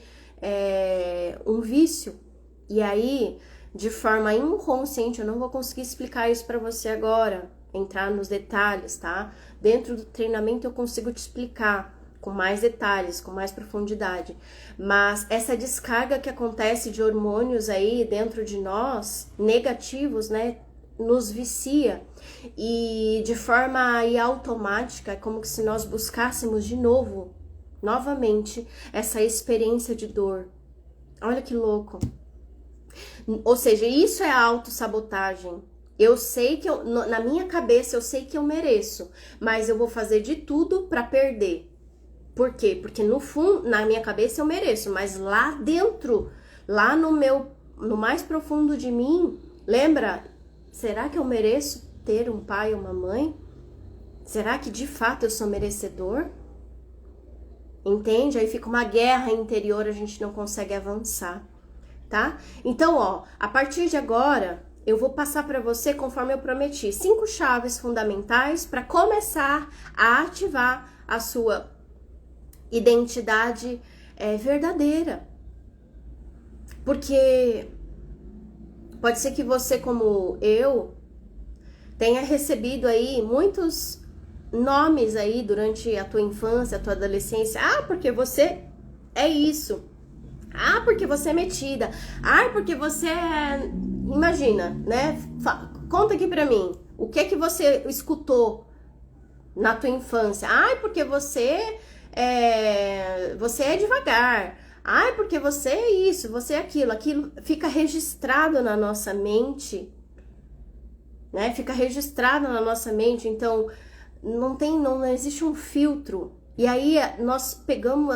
um vício. E aí, de forma inconsciente, eu não vou conseguir explicar isso para você agora, entrar nos detalhes, tá? Dentro do treinamento eu consigo te explicar com mais detalhes, com mais profundidade. Mas essa descarga que acontece de hormônios aí dentro de nós, negativos, né? Nos vicia e de forma aí automática, é como se nós buscássemos de novo, novamente, essa experiência de dor. Olha que louco. Ou seja, isso é autossabotagem. Eu sei que na minha cabeça eu sei que eu mereço, mas eu vou fazer de tudo para perder. Por quê? Porque no fundo, na minha cabeça eu mereço, mas lá dentro, lá no mais profundo de mim, lembra? Será que eu mereço ter um pai ou uma mãe? Será que de fato eu sou merecedor? Entende? Aí fica uma guerra interior, a gente não consegue avançar, tá? Então, ó, a partir de agora, eu vou passar para você, conforme eu prometi, 5 chaves fundamentais para começar a ativar a sua identidade verdadeira. Porque pode ser que você, como eu, tenha recebido aí muitos nomes aí durante a tua infância, a tua adolescência. Ah, porque você é isso. Ah, porque você é metida. Ah, porque você é... Imagina, né? Conta aqui pra mim. O que que você escutou na tua infância? Ah, porque você é devagar. Ah, porque você é isso, você é aquilo. Aquilo fica registrado na nossa mente, né? Fica registrado na nossa mente. Então, não existe um filtro. E aí nós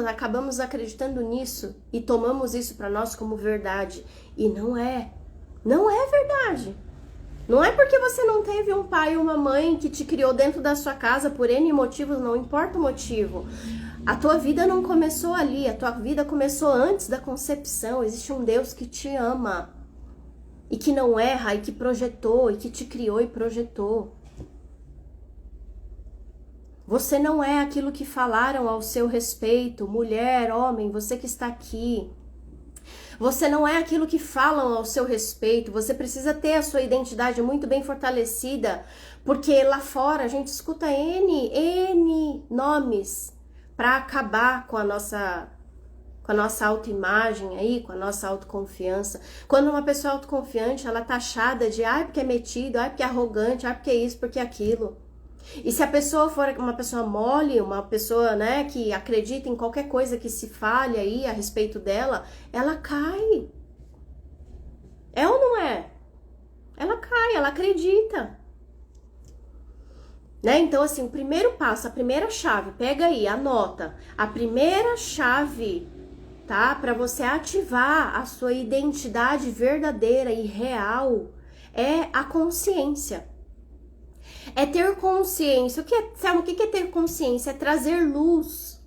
acabamos acreditando nisso e tomamos isso para nós como verdade. E não é verdade. Não é porque você não teve um pai ou uma mãe que te criou dentro da sua casa por N motivos, não importa o motivo. A tua vida não começou ali, a tua vida começou antes da concepção. Existe um Deus que te ama e que não erra, e que projetou, e que te criou e projetou. Você não é aquilo que falaram ao seu respeito, mulher, homem, você que está aqui. Você não é aquilo que falam ao seu respeito. Você precisa ter a sua identidade muito bem fortalecida, porque lá fora a gente escuta N nomes para acabar com a nossa autoimagem aí, com a nossa autoconfiança. Quando uma pessoa é autoconfiante, ela é taxada de porque é metido, porque é arrogante, porque é isso, porque é aquilo. E se a pessoa for uma pessoa mole, uma pessoa, né, que acredita em qualquer coisa que se fale aí a respeito dela, ela cai. É ou não é? Ela cai, ela acredita. Né? Então, assim, o primeiro passo, a primeira chave, pega aí, anota. A primeira chave, tá? Para você ativar a sua identidade verdadeira e real é a consciência. É ter consciência. Sabe o que é ter consciência? É trazer luz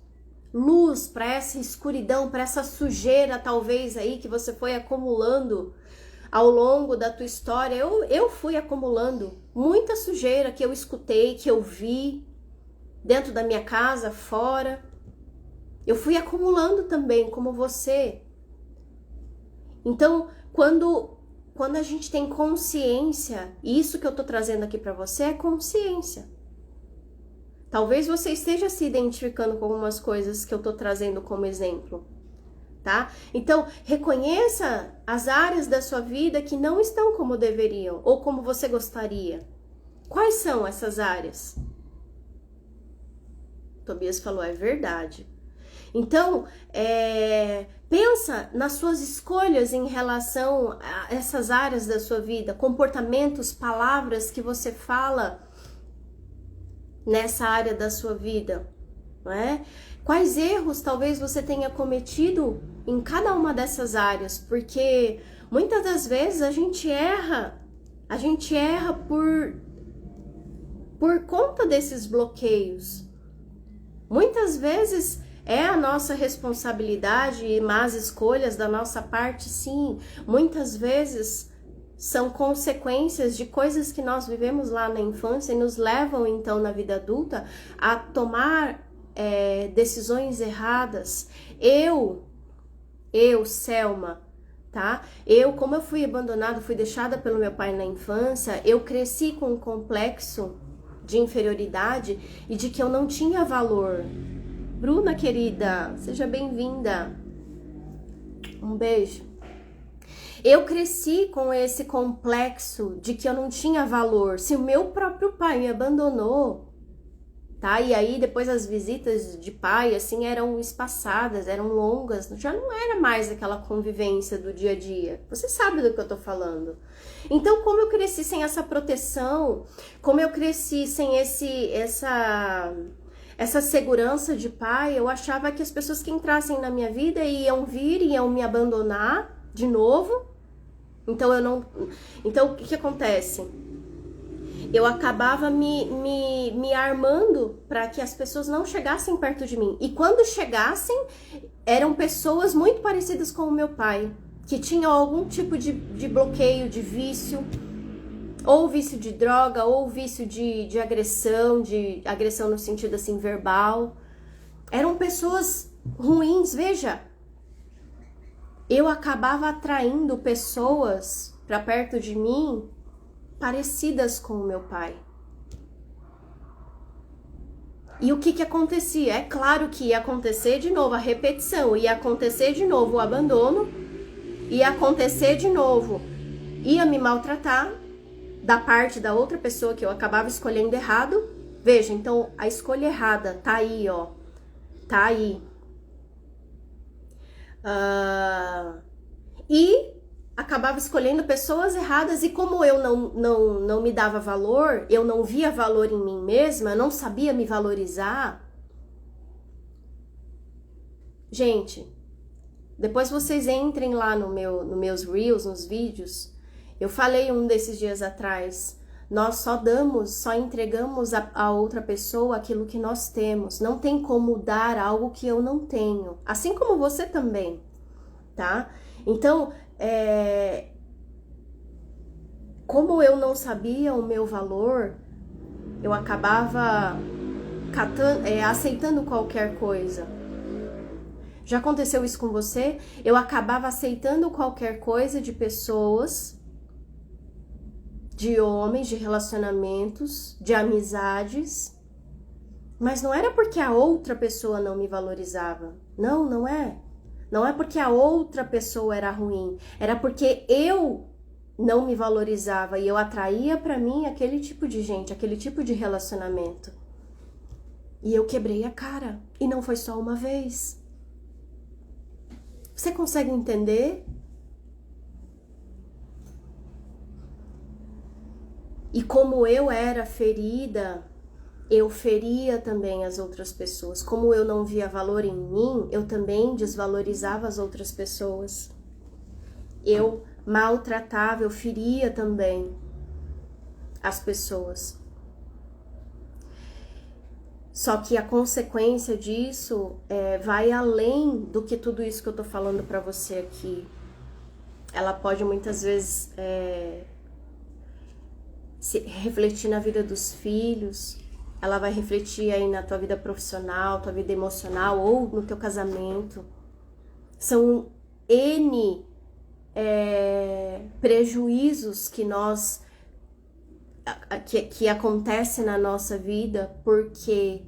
para essa escuridão, para essa sujeira talvez aí que você foi acumulando ao longo da tua história. Eu fui acumulando muita sujeira que eu escutei, que eu vi dentro da minha casa, fora. Eu fui acumulando também, como você. Então, quando a gente tem consciência, e isso que eu tô trazendo aqui pra você é consciência. Talvez você esteja se identificando com algumas coisas que eu tô trazendo como exemplo, tá? Então, reconheça as áreas da sua vida que não estão como deveriam, ou como você gostaria. Quais são essas áreas? Tobias falou, é verdade. Então, pensa nas suas escolhas em relação a essas áreas da sua vida, comportamentos, palavras que você fala nessa área da sua vida, não é? Quais erros talvez você tenha cometido em cada uma dessas áreas, porque muitas das vezes a gente erra por conta desses bloqueios. Muitas vezes é a nossa responsabilidade e más escolhas da nossa parte, sim. Muitas vezes são consequências de coisas que nós vivemos lá na infância e nos levam, então, na vida adulta, a tomar decisões erradas. Eu, Selma, tá? Como eu fui abandonada, fui deixada pelo meu pai na infância, eu cresci com um complexo de inferioridade e de que eu não tinha valor. Bruna, querida, seja bem-vinda. Um beijo. Eu cresci com esse complexo de que eu não tinha valor. Se o meu próprio pai me abandonou, tá? E aí depois as visitas de pai, assim, eram espaçadas, eram longas, já não era mais aquela convivência do dia a dia. Você sabe do que eu tô falando. Então, como eu cresci sem essa proteção, como eu cresci sem essa segurança de pai, eu achava que as pessoas que entrassem na minha vida iam vir, iam me abandonar de novo. Então, o que acontece? Eu acabava me armando para que as pessoas não chegassem perto de mim. E quando chegassem, eram pessoas muito parecidas com o meu pai, que tinham algum tipo de bloqueio, de vício, ou vício de droga, ou vício de agressão no sentido assim verbal. Eram pessoas ruins, veja. Eu acabava atraindo pessoas para perto de mim parecidas com o meu pai. E o que acontecia? É claro que ia acontecer de novo a repetição, ia acontecer de novo o abandono, ia acontecer de novo, ia me maltratar da parte da outra pessoa que eu acabava escolhendo errado. Veja, então a escolha errada tá aí, ó, tá aí. E acabava escolhendo pessoas erradas, e como eu não me dava valor, eu não via valor em mim mesma, eu não sabia me valorizar. Gente, depois vocês entrem lá no meus Reels, nos vídeos, eu falei um desses dias atrás, nós só entregamos a outra pessoa aquilo que nós temos, não tem como dar algo que eu não tenho, assim como você também, tá? Então, como eu não sabia o meu valor, eu acabava aceitando qualquer coisa. Já aconteceu isso com você? Eu acabava aceitando qualquer coisa de pessoas, de homens, de relacionamentos, de amizades, mas não era porque a outra pessoa não me valorizava. Não, não é. Não é porque a outra pessoa era ruim, era porque eu não me valorizava e eu atraía para mim aquele tipo de gente, aquele tipo de relacionamento. E eu quebrei a cara, e não foi só uma vez. Você consegue entender? E como eu era ferida, eu feria também as outras pessoas. Como eu não via valor em mim, eu também desvalorizava as outras pessoas. Eu maltratava, eu feria também as pessoas. Só que a consequência disso vai além do que tudo isso que eu tô falando pra você aqui. Ela pode muitas vezes se refletir na vida dos filhos, ela vai refletir aí na tua vida profissional, tua vida emocional ou no teu casamento. São N prejuízos que acontecem na nossa vida porque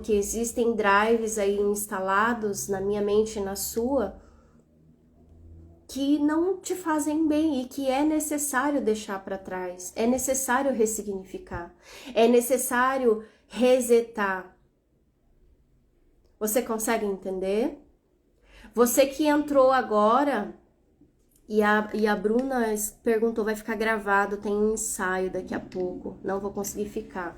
existem drives aí instalados na minha mente e na sua que não te fazem bem e que é necessário deixar para trás, é necessário ressignificar, é necessário resetar. Você consegue entender? Você que entrou agora, e a Bruna perguntou, vai ficar gravado, tem um ensaio daqui a pouco, não vou conseguir ficar.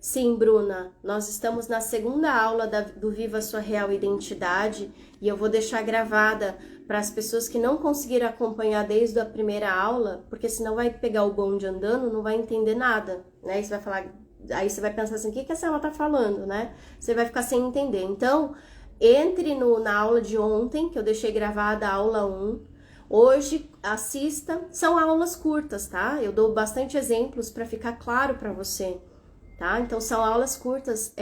Sim, Bruna, nós estamos na segunda aula do Viva Sua Real Identidade e eu vou deixar gravada para as pessoas que não conseguiram acompanhar desde a primeira aula, porque senão vai pegar o bonde andando, não vai entender nada, né? E você vai falar, aí você vai pensar assim, o que essa aula tá falando, né? Você vai ficar sem entender. Então, entre na aula de ontem, que eu deixei gravada a aula 1, hoje assista, são aulas curtas, tá? Eu dou bastante exemplos para ficar claro para você. Tá? Então são aulas curtas,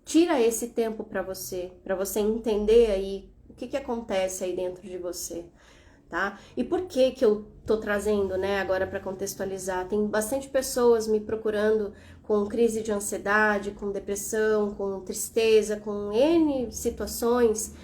tira esse tempo para você entender aí o que acontece aí dentro de você, tá? E por que eu tô trazendo, né, agora para contextualizar? Tem bastante pessoas me procurando com crise de ansiedade, com depressão, com tristeza, com N situações,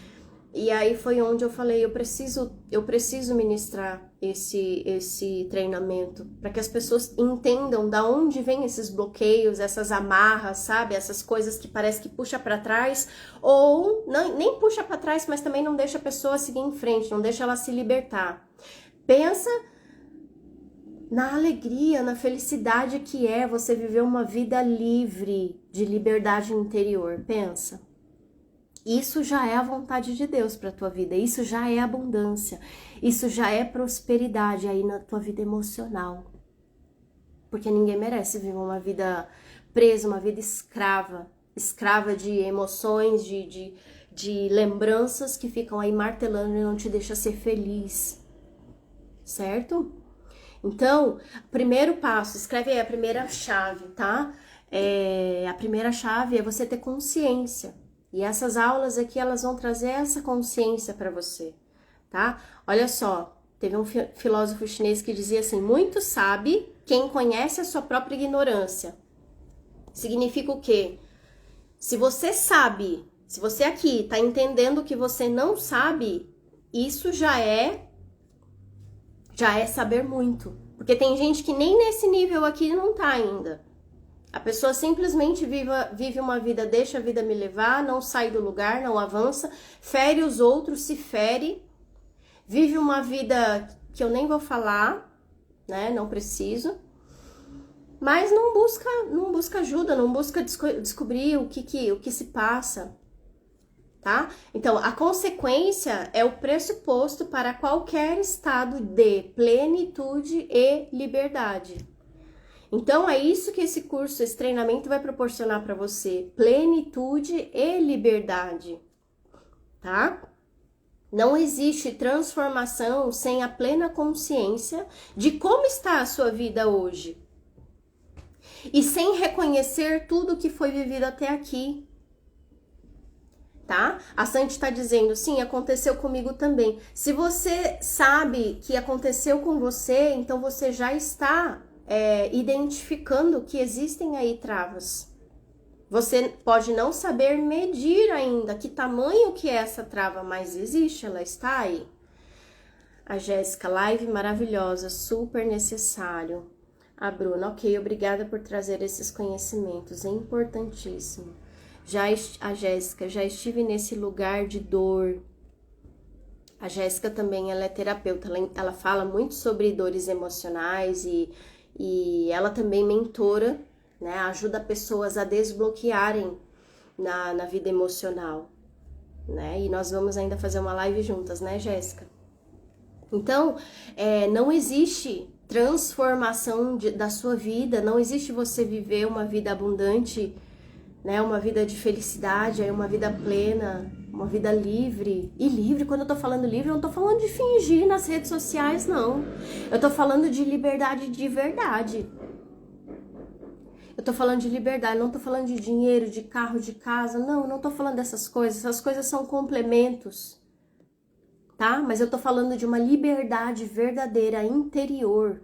E aí foi onde eu falei, eu preciso ministrar esse treinamento para que as pessoas entendam da onde vem esses bloqueios, essas amarras, sabe? Essas coisas que parece que puxa para trás ou não, nem puxa para trás, mas também não deixa a pessoa seguir em frente, não deixa ela se libertar. Pensa na alegria, na felicidade que é você viver uma vida livre, de liberdade interior. Pensa. Isso já é a vontade de Deus para tua vida, isso já é abundância, isso já é prosperidade aí na tua vida emocional. Porque ninguém merece viver uma vida presa, uma vida escrava, escrava de emoções, de lembranças que ficam aí martelando e não te deixa ser feliz, certo? Então, primeiro passo, escreve aí a primeira chave, tá? A primeira chave é você ter consciência. E essas aulas aqui, elas vão trazer essa consciência para você, tá? Olha só, teve um filósofo chinês que dizia assim, muito sabe quem conhece a sua própria ignorância. Significa o quê? Se você sabe, se você aqui tá entendendo que você não sabe, isso já é saber muito. Porque tem gente que nem nesse nível aqui não tá ainda. A pessoa simplesmente vive uma vida, deixa a vida me levar, não sai do lugar, não avança, fere os outros, se fere, vive uma vida que eu nem vou falar, né? Não preciso, mas não busca ajuda, não busca descobrir o que se passa, tá? Então, a consequência é o pressuposto para qualquer estado de plenitude e liberdade. Então, é isso que esse curso, esse treinamento vai proporcionar para você, plenitude e liberdade, tá? Não existe transformação sem a plena consciência de como está a sua vida hoje. E sem reconhecer tudo que foi vivido até aqui, tá? A Santi está dizendo, sim, aconteceu comigo também. Se você sabe que aconteceu com você, então você já está identificando que existem aí travas. Você pode não saber medir ainda que tamanho que é essa trava, mas existe, ela está aí. A Jéssica, live maravilhosa, super necessário. A Bruna, ok, obrigada por trazer esses conhecimentos, é importantíssimo. A Jéssica, já estive nesse lugar de dor. A Jéssica também, ela é terapeuta, ela fala muito sobre dores emocionais e ela também mentora, né, ajuda pessoas a desbloquearem na vida emocional, né, e nós vamos ainda fazer uma live juntas, né, Jéssica? Então, não existe transformação da sua vida, não existe você viver uma vida abundante, né, uma vida de felicidade, uma vida plena, uma vida livre. E livre, quando eu tô falando livre, eu não tô falando de fingir nas redes sociais, não. Eu tô falando de liberdade de verdade. Eu tô falando de liberdade, não tô falando de dinheiro, de carro, de casa, não tô falando dessas coisas. Essas coisas são complementos, tá? Mas eu tô falando de uma liberdade verdadeira, interior.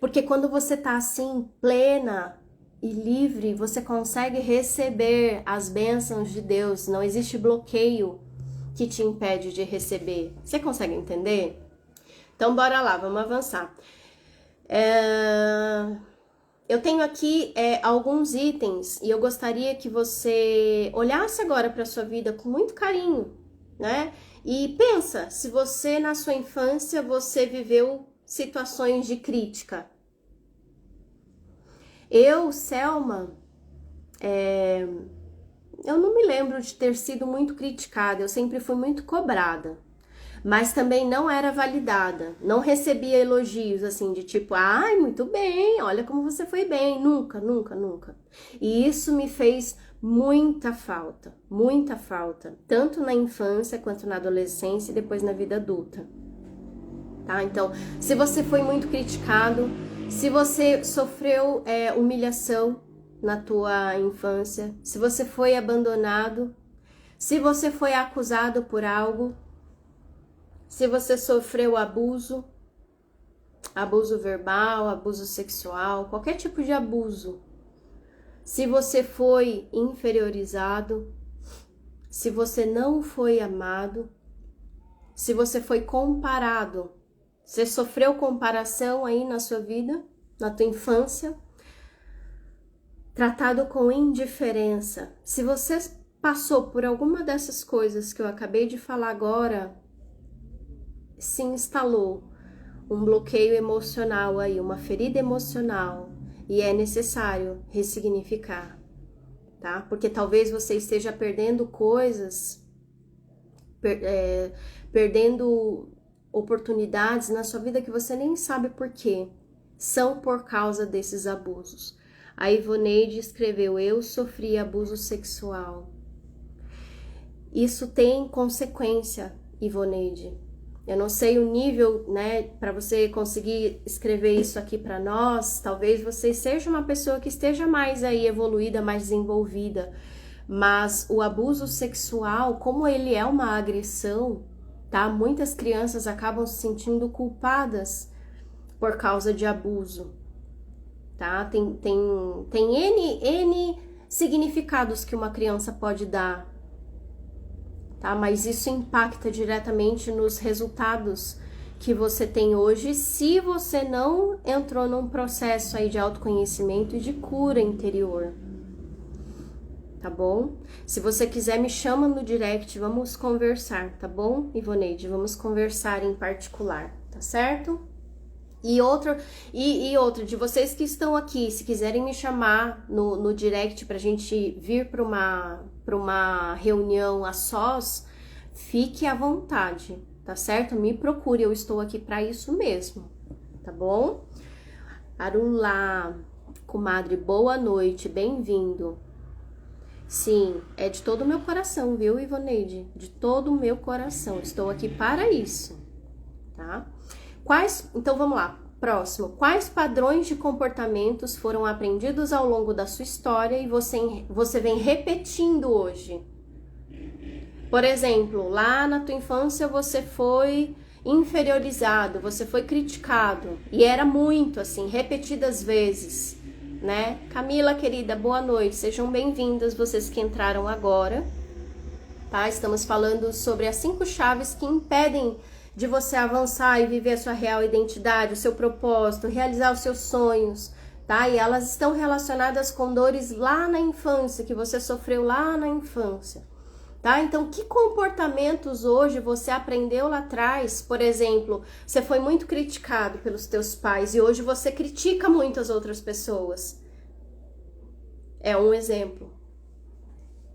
Porque quando você tá assim, plena e livre, você consegue receber as bênçãos de Deus. Não existe bloqueio que te impede de receber. Você consegue entender? Então, bora lá, vamos avançar. Eu tenho aqui alguns itens e eu gostaria que você olhasse agora para sua vida com muito carinho, né? E pensa, se você na sua infância você viveu situações de crítica. Eu, Selma, eu não me lembro de ter sido muito criticada, eu sempre fui muito cobrada. Mas também não era validada, não recebia elogios assim de tipo, ai, muito bem, olha como você foi bem, nunca. E isso me fez muita falta, tanto na infância quanto na adolescência e depois na vida adulta, tá? Então, se você foi muito criticado, se você sofreu humilhação na tua infância, se você foi abandonado, se você foi acusado por algo, se você sofreu abuso verbal, abuso sexual, qualquer tipo de abuso, se você foi inferiorizado, se você não foi amado, se você foi comparado, você sofreu comparação aí na sua vida, na tua infância, tratado com indiferença. Se você passou por alguma dessas coisas que eu acabei de falar agora, se instalou um bloqueio emocional aí, uma ferida emocional, e é necessário ressignificar, tá? Porque talvez você esteja perdendo coisas, perdendo oportunidades na sua vida que você nem sabe por quê. São por causa desses abusos. A Ivoneide escreveu: eu sofri abuso sexual. Isso tem consequência, Ivoneide. Eu não sei o nível, né, para você conseguir escrever isso aqui para nós. Talvez você seja uma pessoa que esteja mais aí evoluída, mais desenvolvida. Mas o abuso sexual, como ele é uma agressão, tá? Muitas crianças acabam se sentindo culpadas por causa de abuso, tá? Tem N significados que uma criança pode dar, tá? Mas isso impacta diretamente nos resultados que você tem hoje, se você não entrou num processo aí de autoconhecimento e de cura interior, tá bom? Se você quiser, me chama no direct, vamos conversar, tá bom, Ivoneide? Vamos conversar em particular, tá certo? E outra, de vocês que estão aqui, se quiserem me chamar no direct pra gente vir pra uma reunião a sós, fique à vontade, tá certo? Me procure, eu estou aqui pra isso mesmo, tá bom? Arulá, comadre, boa noite, bem-vindo. Sim, é de todo o meu coração, viu, Ivoneide? De todo o meu coração, estou aqui para isso, tá? Então vamos lá, próximo. Quais padrões de comportamentos foram aprendidos ao longo da sua história e você vem repetindo hoje? Por exemplo, lá na tua infância você foi inferiorizado, você foi criticado, e era muito assim, repetidas vezes, né? Camila, querida, boa noite, sejam bem-vindas vocês que entraram agora, tá? Estamos falando sobre as 5 chaves que impedem de você avançar e viver a sua real identidade, o seu propósito, realizar os seus sonhos, tá? E elas estão relacionadas com dores lá na infância, que você sofreu lá na infância, tá? Então, que comportamentos hoje você aprendeu lá atrás? Por exemplo, você foi muito criticado pelos teus pais e hoje você critica muitas outras pessoas. É um exemplo,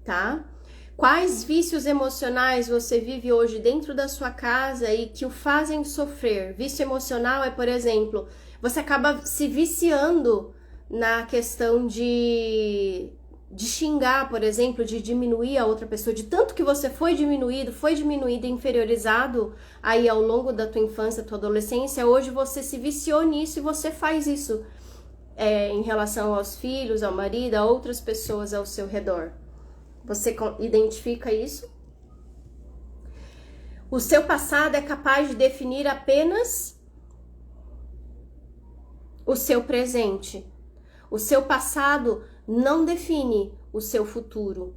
tá? Quais vícios emocionais você vive hoje dentro da sua casa e que o fazem sofrer? Vício emocional é, por exemplo, você acaba se viciando na questão de xingar, por exemplo, de diminuir a outra pessoa, de tanto que você foi diminuído, inferiorizado aí ao longo da tua infância, tua adolescência, hoje você se viciou nisso e você faz isso em relação aos filhos, ao marido, a outras pessoas ao seu redor. Você identifica isso? O seu passado é capaz de definir apenas o seu presente. O seu passado não define o seu futuro.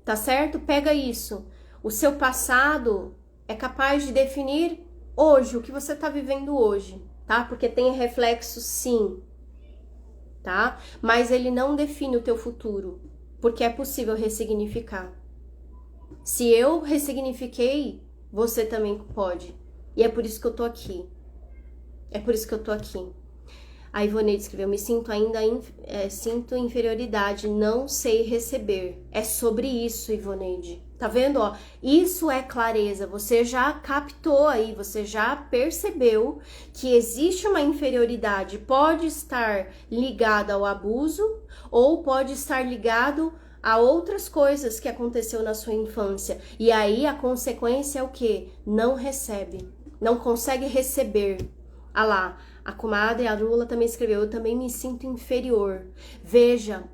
Tá certo? Pega isso. O seu passado é capaz de definir hoje, o que você tá vivendo hoje, tá? Porque tem reflexo, sim, tá? Mas ele não define o teu futuro. Porque é possível ressignificar. Se eu ressignifiquei, você também pode. E é por isso que eu tô aqui. É por isso que eu tô aqui. A Ivoneide escreveu: me sinto ainda, sinto inferioridade, não sei receber. É sobre isso, Ivoneide. Tá vendo, ó? Isso é clareza. Você já captou aí, você já percebeu que existe uma inferioridade. Pode estar ligada ao abuso ou pode estar ligado a outras coisas que aconteceu na sua infância. E aí a consequência é o quê? Não recebe, não consegue receber. Ah lá, a comadre, a Lula também escreveu: eu também me sinto inferior. Veja,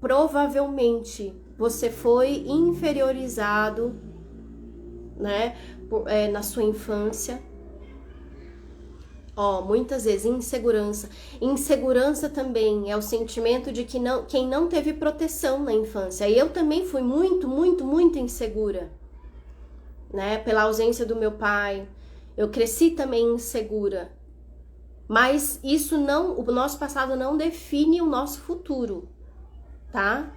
provavelmente você foi inferiorizado, né, na sua infância. Ó, muitas vezes insegurança. Insegurança também é o sentimento de que quem não teve proteção na infância. Eu também fui muito, muito, muito insegura, né? Pela ausência do meu pai. Eu cresci também insegura. Mas isso não, o nosso passado não define o nosso futuro, tá?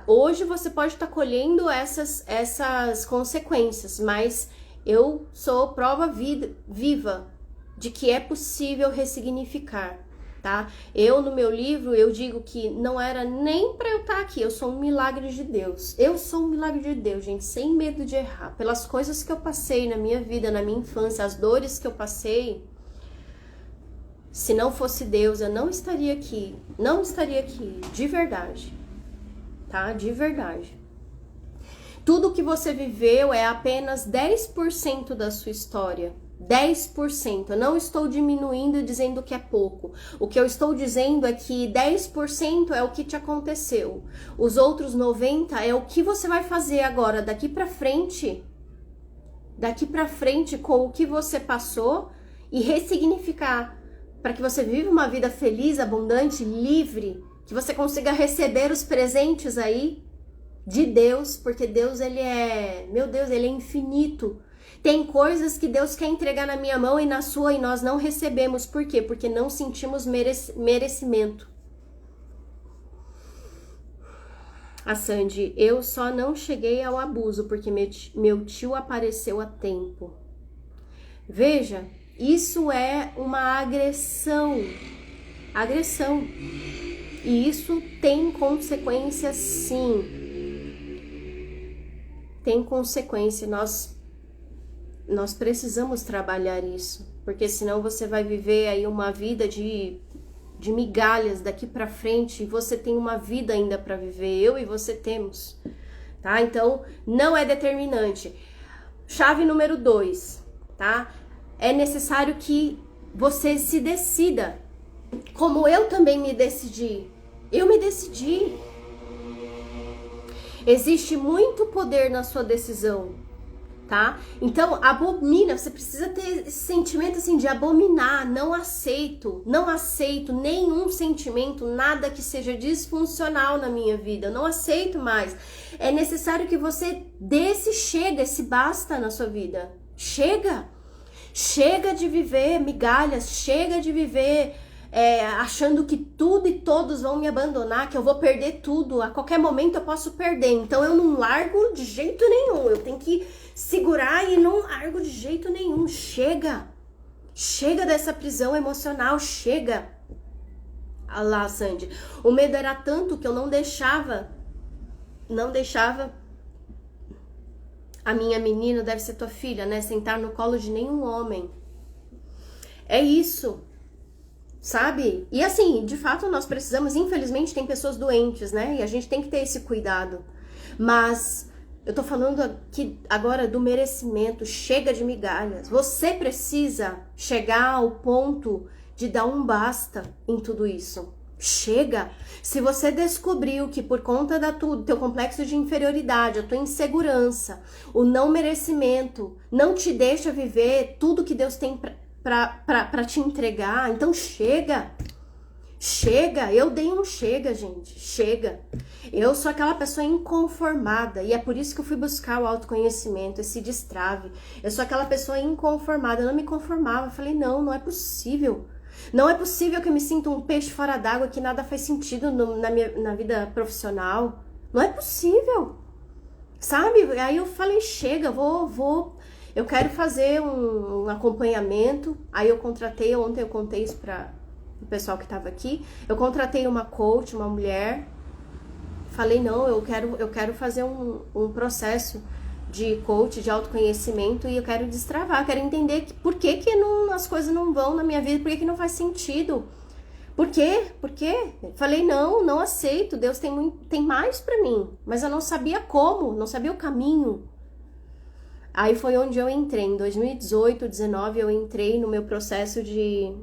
Hoje você pode estar colhendo essas consequências, mas eu sou prova viva de que é possível ressignificar, tá? No meu livro, eu digo que não era nem para eu estar aqui, eu sou um milagre de Deus. Eu sou um milagre de Deus, gente, sem medo de errar. Pelas coisas que eu passei na minha vida, na minha infância, as dores que eu passei, se não fosse Deus, eu não estaria aqui. Não estaria aqui, de verdade, tá? De verdade. Tudo que você viveu é apenas 10% da sua história. 10%. Eu não estou diminuindo e dizendo que é pouco. O que eu estou dizendo é que 10% é o que te aconteceu. Os outros 90% é o que você vai fazer agora, daqui pra frente. Daqui pra frente com o que você passou e ressignificar para que você viva uma vida feliz, abundante, livre, que você consiga receber os presentes aí de Deus, porque Deus, ele é, meu Deus, ele é infinito. Tem coisas que Deus quer entregar na minha mão e na sua e nós não recebemos. Por quê? Porque não sentimos merecimento. A Sandy, eu só não cheguei ao abuso porque meu tio apareceu a tempo. Veja, isso é uma agressão. Agressão. E isso tem consequência, sim. Tem consequência. Nós precisamos trabalhar isso, porque senão você vai viver aí uma vida de migalhas daqui pra frente e você tem uma vida ainda pra viver, eu e você temos, tá? Então, não é determinante. Chave número 2, tá? É necessário que você se decida, como eu também me decidi. Eu me decidi. Existe muito poder na sua decisão, tá? Então, abomina, você precisa ter esse sentimento assim de abominar, não aceito nenhum sentimento, nada que seja disfuncional na minha vida, eu não aceito mais. É necessário que você dê esse basta na sua vida. Chega de viver migalhas, chega de viver achando que tudo e todos vão me abandonar, que eu vou perder tudo, a qualquer momento eu posso perder, então eu não largo de jeito nenhum, eu tenho que segurar e não largo de jeito nenhum. Chega dessa prisão emocional, chega. Ah lá, Sandy, o medo era tanto que eu não deixava a minha menina, deve ser tua filha, né, sentar no colo de nenhum homem. É isso, sabe? E assim, de fato nós precisamos, infelizmente tem pessoas doentes, né, e a gente tem que ter esse cuidado, mas eu tô falando aqui agora do merecimento. Chega de migalhas. Você precisa chegar ao ponto de dar um basta em tudo isso. Chega. Se você descobriu que por conta do teu complexo de inferioridade, a tua insegurança, o não merecimento não te deixa viver tudo que Deus tem pra te entregar, então chega. Chega, eu dei um chega, gente, chega. Eu sou aquela pessoa inconformada e é por isso que eu fui buscar o autoconhecimento, esse destrave. Eu sou aquela pessoa inconformada, eu não me conformava. Eu falei, não é possível. Não é possível que eu me sinta um peixe fora d'água, que nada faz sentido na vida profissional. Não é possível, sabe? Aí eu falei, chega, eu quero fazer um acompanhamento. Aí eu contratei, ontem eu contei isso para o pessoal que estava aqui, eu contratei uma coach, uma mulher, falei, não, eu quero fazer um processo de coach, de autoconhecimento, e eu quero destravar, quero entender por que as coisas não vão na minha vida, por que não faz sentido, por quê? Falei, não aceito, Deus tem mais pra mim, mas eu não sabia como, não sabia o caminho. Aí foi onde eu entrei, em 2018, 2019, eu entrei no meu processo de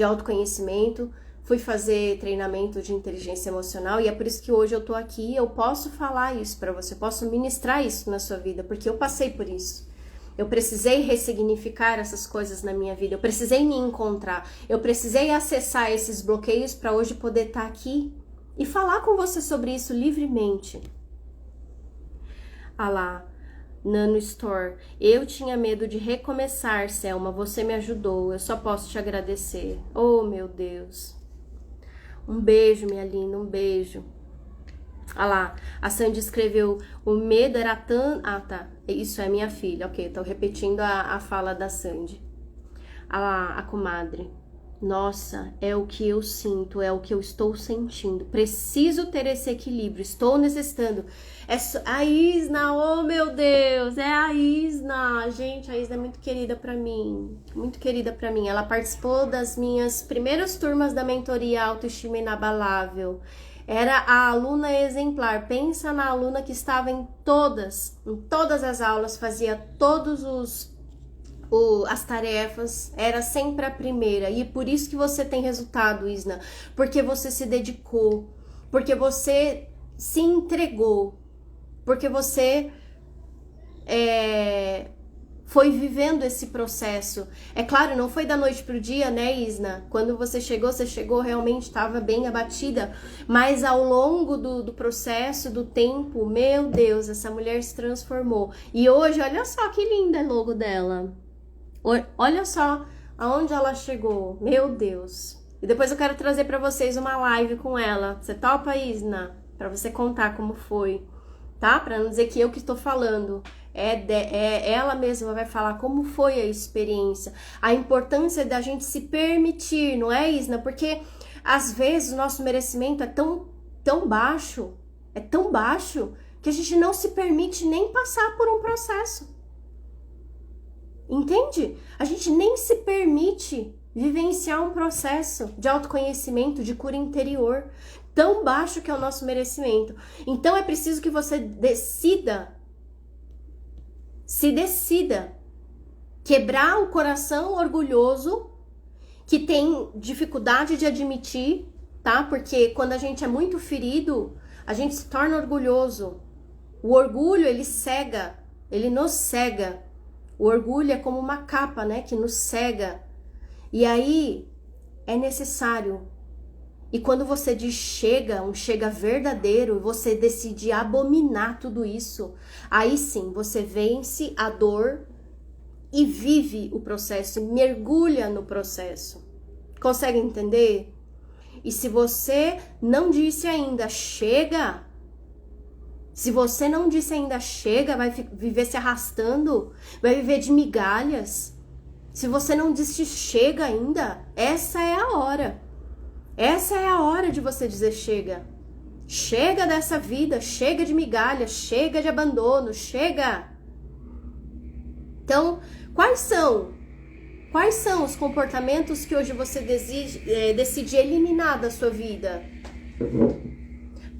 autoconhecimento, fui fazer treinamento de inteligência emocional, e é por isso que hoje eu tô aqui, eu posso falar isso pra você, posso ministrar isso na sua vida, porque eu passei por isso. Eu precisei ressignificar essas coisas na minha vida. Eu precisei me encontrar. Eu precisei acessar esses bloqueios para hoje poder estar aqui e falar com você sobre isso livremente. Ah lá, Nano Store. Eu tinha medo de recomeçar, Selma. Você me ajudou. Eu só posso te agradecer. Oh, meu Deus. Um beijo, minha linda. Um beijo. Ah lá, a Sandy escreveu, o medo era tão... Ah, tá, isso é minha filha, ok, tô repetindo a fala da Sandy. Ah lá, a comadre. Nossa, é o que eu sinto, é o que eu estou sentindo. Preciso ter esse equilíbrio, estou necessitando. É a Isna, oh meu Deus, é a Isna. Gente, a Isna é muito querida pra mim, muito querida pra mim. Ela participou das minhas primeiras turmas da mentoria Autoestima Inabalável. Era a aluna exemplar. Pensa na aluna que estava em todas as aulas, fazia todos as tarefas, era sempre a primeira. E por isso que você tem resultado, Isna. Porque você se dedicou, porque você se entregou, porque você foi vivendo esse processo. É claro, não foi da noite pro dia, né, Isna? Quando você chegou realmente estava bem abatida, mas ao longo do processo, do tempo, meu Deus, essa mulher se transformou. E hoje, olha só que linda o logo dela. Olha só aonde ela chegou, meu Deus. E depois eu quero trazer para vocês uma live com ela. Você topa, Isna? Para você contar como foi, tá? Para não dizer que eu que estou falando. Ela mesma vai falar como foi a experiência, a importância da gente se permitir, não é, Isna? Porque às vezes o nosso merecimento é tão baixo, que a gente não se permite nem passar por um processo. Entende? A gente nem se permite vivenciar um processo de autoconhecimento, de cura interior, tão baixo que é o nosso merecimento. Então é preciso que você se decida quebrar o coração orgulhoso que tem dificuldade de admitir, tá? Porque quando a gente é muito ferido, a gente se torna orgulhoso. O orgulho, ele cega, ele nos cega. O orgulho é como uma capa, né, que nos cega. E aí é necessário. E quando você diz chega, um chega verdadeiro, você decide abominar tudo isso, aí sim você vence a dor e vive o processo, mergulha no processo. Consegue entender? E se você não disse ainda chega, se você não disse ainda chega, vai viver se arrastando, vai viver de migalhas. Se você não disse chega ainda, essa é a hora. Essa é a hora de você dizer chega. Chega dessa vida, chega de migalha, chega de abandono, chega. Então, quais são os comportamentos que hoje você decide eliminar da sua vida?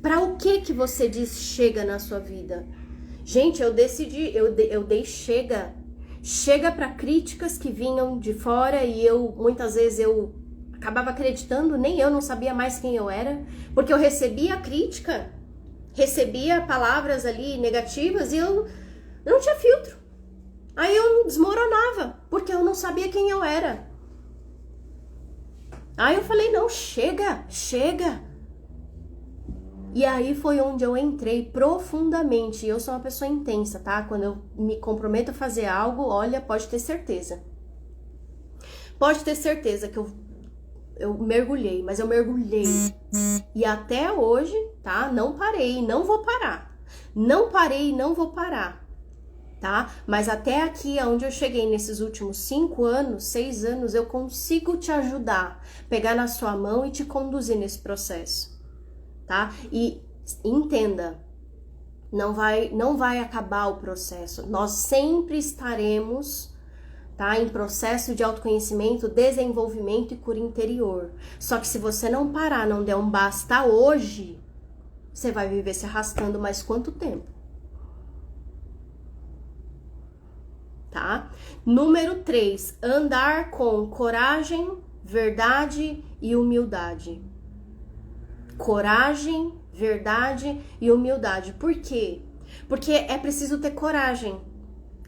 Para o que você diz chega na sua vida? Gente, eu dei chega. Chega para críticas que vinham de fora e muitas vezes eu acabava acreditando, nem eu não sabia mais quem eu era, porque eu recebia crítica, recebia palavras ali negativas e eu não tinha filtro. Aí eu desmoronava, porque eu não sabia quem eu era. Aí eu falei, não, chega. E aí foi onde eu entrei profundamente. Eu sou uma pessoa intensa, tá? Quando eu me comprometo a fazer algo, olha, pode ter certeza. Pode ter certeza que eu mergulhei, mas eu mergulhei. E até hoje, tá? Não parei, não vou parar. Não parei, não vou parar, tá? Mas até aqui, onde eu cheguei nesses últimos 5 anos, 6 anos, eu consigo te ajudar, pegar na sua mão e te conduzir nesse processo, tá? E entenda, não vai acabar o processo. Nós sempre estaremos, tá, em processo de autoconhecimento, desenvolvimento e cura interior. Só que se você não parar, não der um basta hoje, você vai viver se arrastando mais quanto tempo? Tá? Número 3, andar com coragem, verdade e humildade. Coragem, verdade e humildade. Por quê? Porque é preciso ter coragem.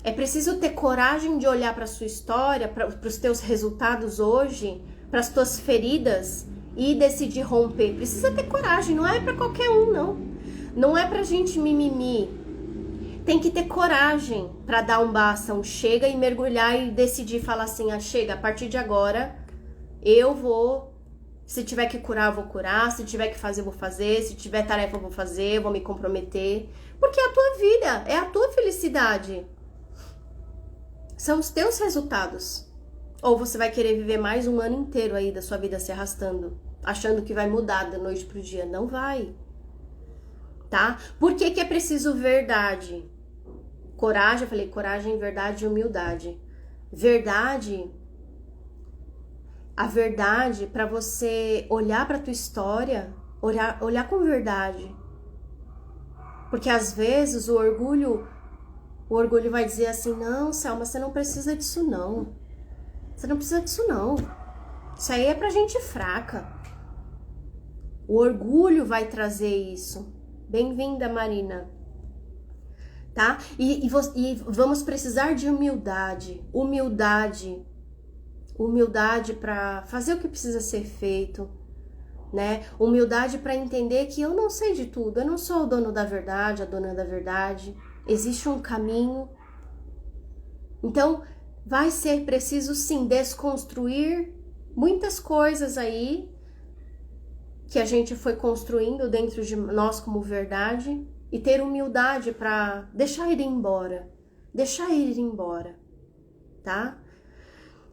É preciso ter coragem de olhar para sua história, para os teus resultados hoje, para as tuas feridas e decidir romper. Precisa ter coragem, não é para qualquer um, não. Não é pra gente mimimi. Tem que ter coragem para dar um basta, um chega e mergulhar e decidir falar assim, ah, chega, a partir de agora eu vou, se tiver que curar, eu vou curar, se tiver que fazer, eu vou fazer, se tiver tarefa, eu vou fazer, eu vou me comprometer, porque é a tua vida, é a tua felicidade. São os teus resultados. Ou você vai querer viver mais um ano inteiro aí da sua vida se arrastando, achando que vai mudar da noite pro dia. Não vai. Tá? Por que que é preciso verdade? Coragem, eu falei coragem, verdade e humildade. Verdade, a verdade para você olhar para tua história, olhar com verdade. Porque às vezes o orgulho vai dizer assim, não, Selma, você não precisa disso não. Você não precisa disso não. Isso aí é pra gente fraca. O orgulho vai trazer isso. Bem-vinda, Marina. Tá? E vamos precisar de humildade. Humildade para fazer o que precisa ser feito, né? Humildade para entender que eu não sei de tudo. Eu não sou o dono da verdade, a dona da verdade. Existe um caminho. Então, vai ser preciso sim desconstruir muitas coisas aí que a gente foi construindo dentro de nós como verdade e ter humildade para deixar ir embora, tá?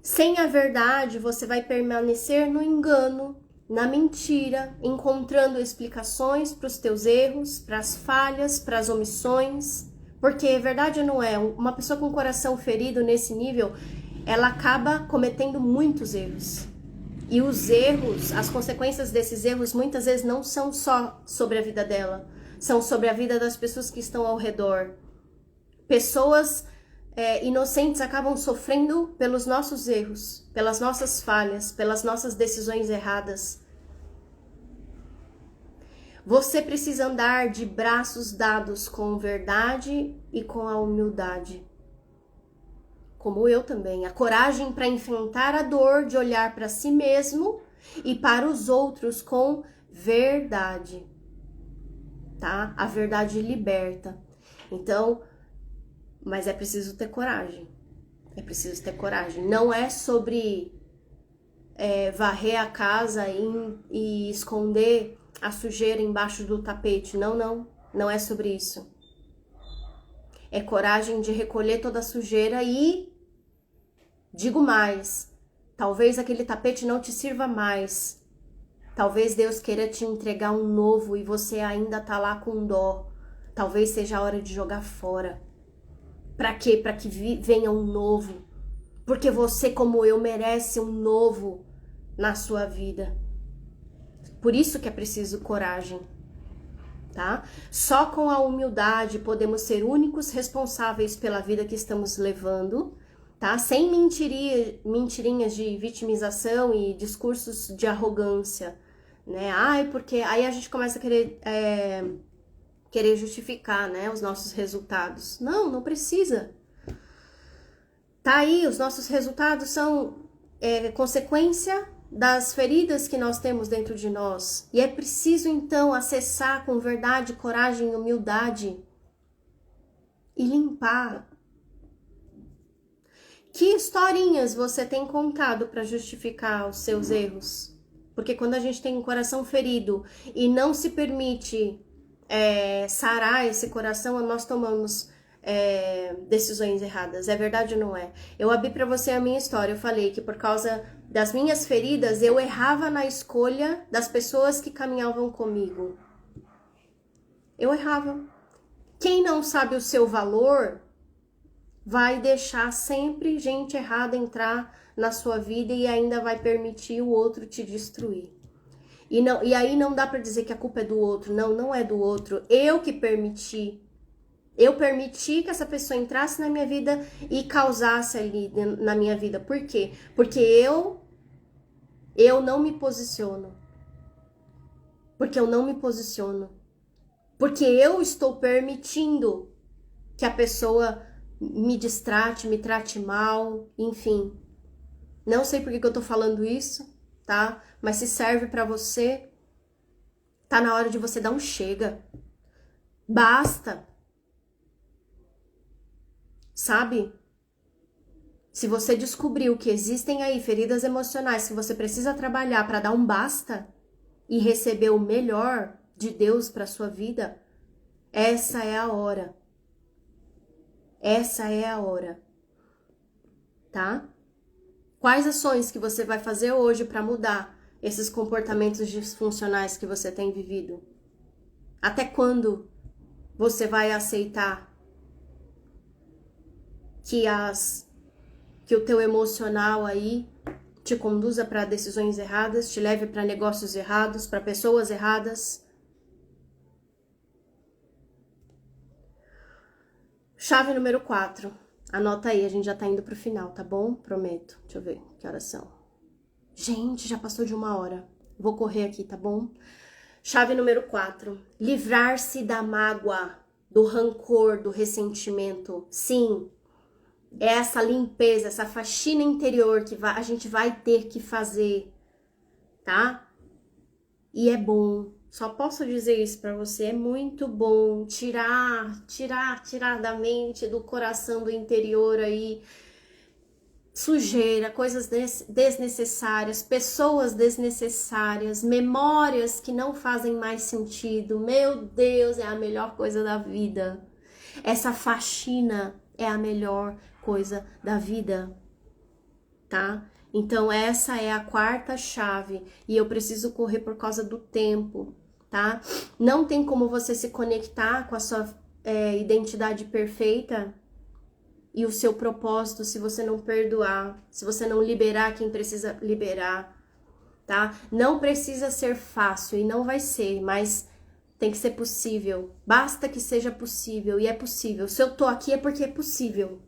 Sem a verdade, você vai permanecer no engano, na mentira, encontrando explicações para os teus erros, para as falhas, para as omissões, porque verdade não é, uma pessoa com o coração ferido nesse nível, ela acaba cometendo muitos erros. E os erros, as consequências desses erros, muitas vezes não são só sobre a vida dela, são sobre a vida das pessoas que estão ao redor. Pessoas inocentes acabam sofrendo pelos nossos erros, pelas nossas falhas, pelas nossas decisões erradas. Você precisa andar de braços dados com verdade e com a humildade. Como eu também, a coragem para enfrentar a dor de olhar para si mesmo e para os outros com verdade, tá? A verdade liberta. Então, mas é preciso ter coragem. É preciso ter coragem. Não é sobre varrer a casa e esconder a sujeira embaixo do tapete. Não, não. Não é sobre isso. É coragem de recolher toda a sujeira e, digo mais, talvez aquele tapete não te sirva mais. Talvez Deus queira te entregar um novo e você ainda tá lá com dó. Talvez seja a hora de jogar fora. Para quê? Para que venha um novo. Porque você, como eu, merece um novo na sua vida. Por isso que é preciso coragem, tá? Só com a humildade podemos ser únicos responsáveis pela vida que estamos levando, tá? Sem mentirinhas de vitimização e discursos de arrogância, né? Ai, porque aí a gente começa a querer justificar, né, os nossos resultados. Não, não precisa. Tá aí, os nossos resultados são consequência das feridas que nós temos dentro de nós. E é preciso, então, acessar com verdade, coragem e humildade e limpar. Que historinhas você tem contado para justificar os seus erros? Porque quando a gente tem um coração ferido e não se permite sarar esse coração, nós tomamos decisões erradas. É verdade ou não é? Eu abri para você a minha história. Eu falei que por causa das minhas feridas, eu errava na escolha das pessoas que caminhavam comigo. Eu errava. Quem não sabe o seu valor vai deixar sempre gente errada entrar na sua vida e ainda vai permitir o outro te destruir. E aí não dá para dizer que a culpa é do outro. Não, não é do outro. Eu que permiti. Eu permiti que essa pessoa entrasse na minha vida e causasse ali na minha vida. Por quê? Porque eu não me posiciono. Porque eu não me posiciono. Porque eu estou permitindo que a pessoa me distrate, me trate mal, enfim. Não sei por que eu tô falando isso, tá? Mas se serve pra você, tá na hora de você dar um chega. Basta. Sabe? Se você descobriu que existem aí feridas emocionais que você precisa trabalhar pra dar um basta e receber o melhor de Deus pra sua vida, essa é a hora. Essa é a hora. Tá? Quais ações que você vai fazer hoje para mudar esses comportamentos disfuncionais que você tem vivido? Até quando você vai aceitar que o teu emocional aí te conduza para decisões erradas, te leve para negócios errados, para pessoas erradas? Chave número 4. Anota aí, a gente já tá indo pro final, tá bom? Prometo. Deixa eu ver que horas são. Gente, já passou de 1 hora. Vou correr aqui, tá bom? Chave número 4. Livrar-se da mágoa, do rancor, do ressentimento. Sim, é essa limpeza, essa faxina interior que a gente vai ter que fazer, tá? E é bom. Só posso dizer isso pra você, é muito bom tirar da mente, do coração, do interior aí, sujeira, coisas desnecessárias, pessoas desnecessárias, memórias que não fazem mais sentido. Meu Deus, é a melhor coisa da vida. Essa faxina é a melhor coisa da vida, tá? Então essa é a 4ª chave e eu preciso correr por causa do tempo, tá? Não tem como você se conectar com a sua identidade perfeita e o seu propósito se você não perdoar, se você não liberar quem precisa liberar, tá? Não precisa ser fácil e não vai ser, mas tem que ser possível. Basta que seja possível e é possível. Se eu tô aqui é porque é possível,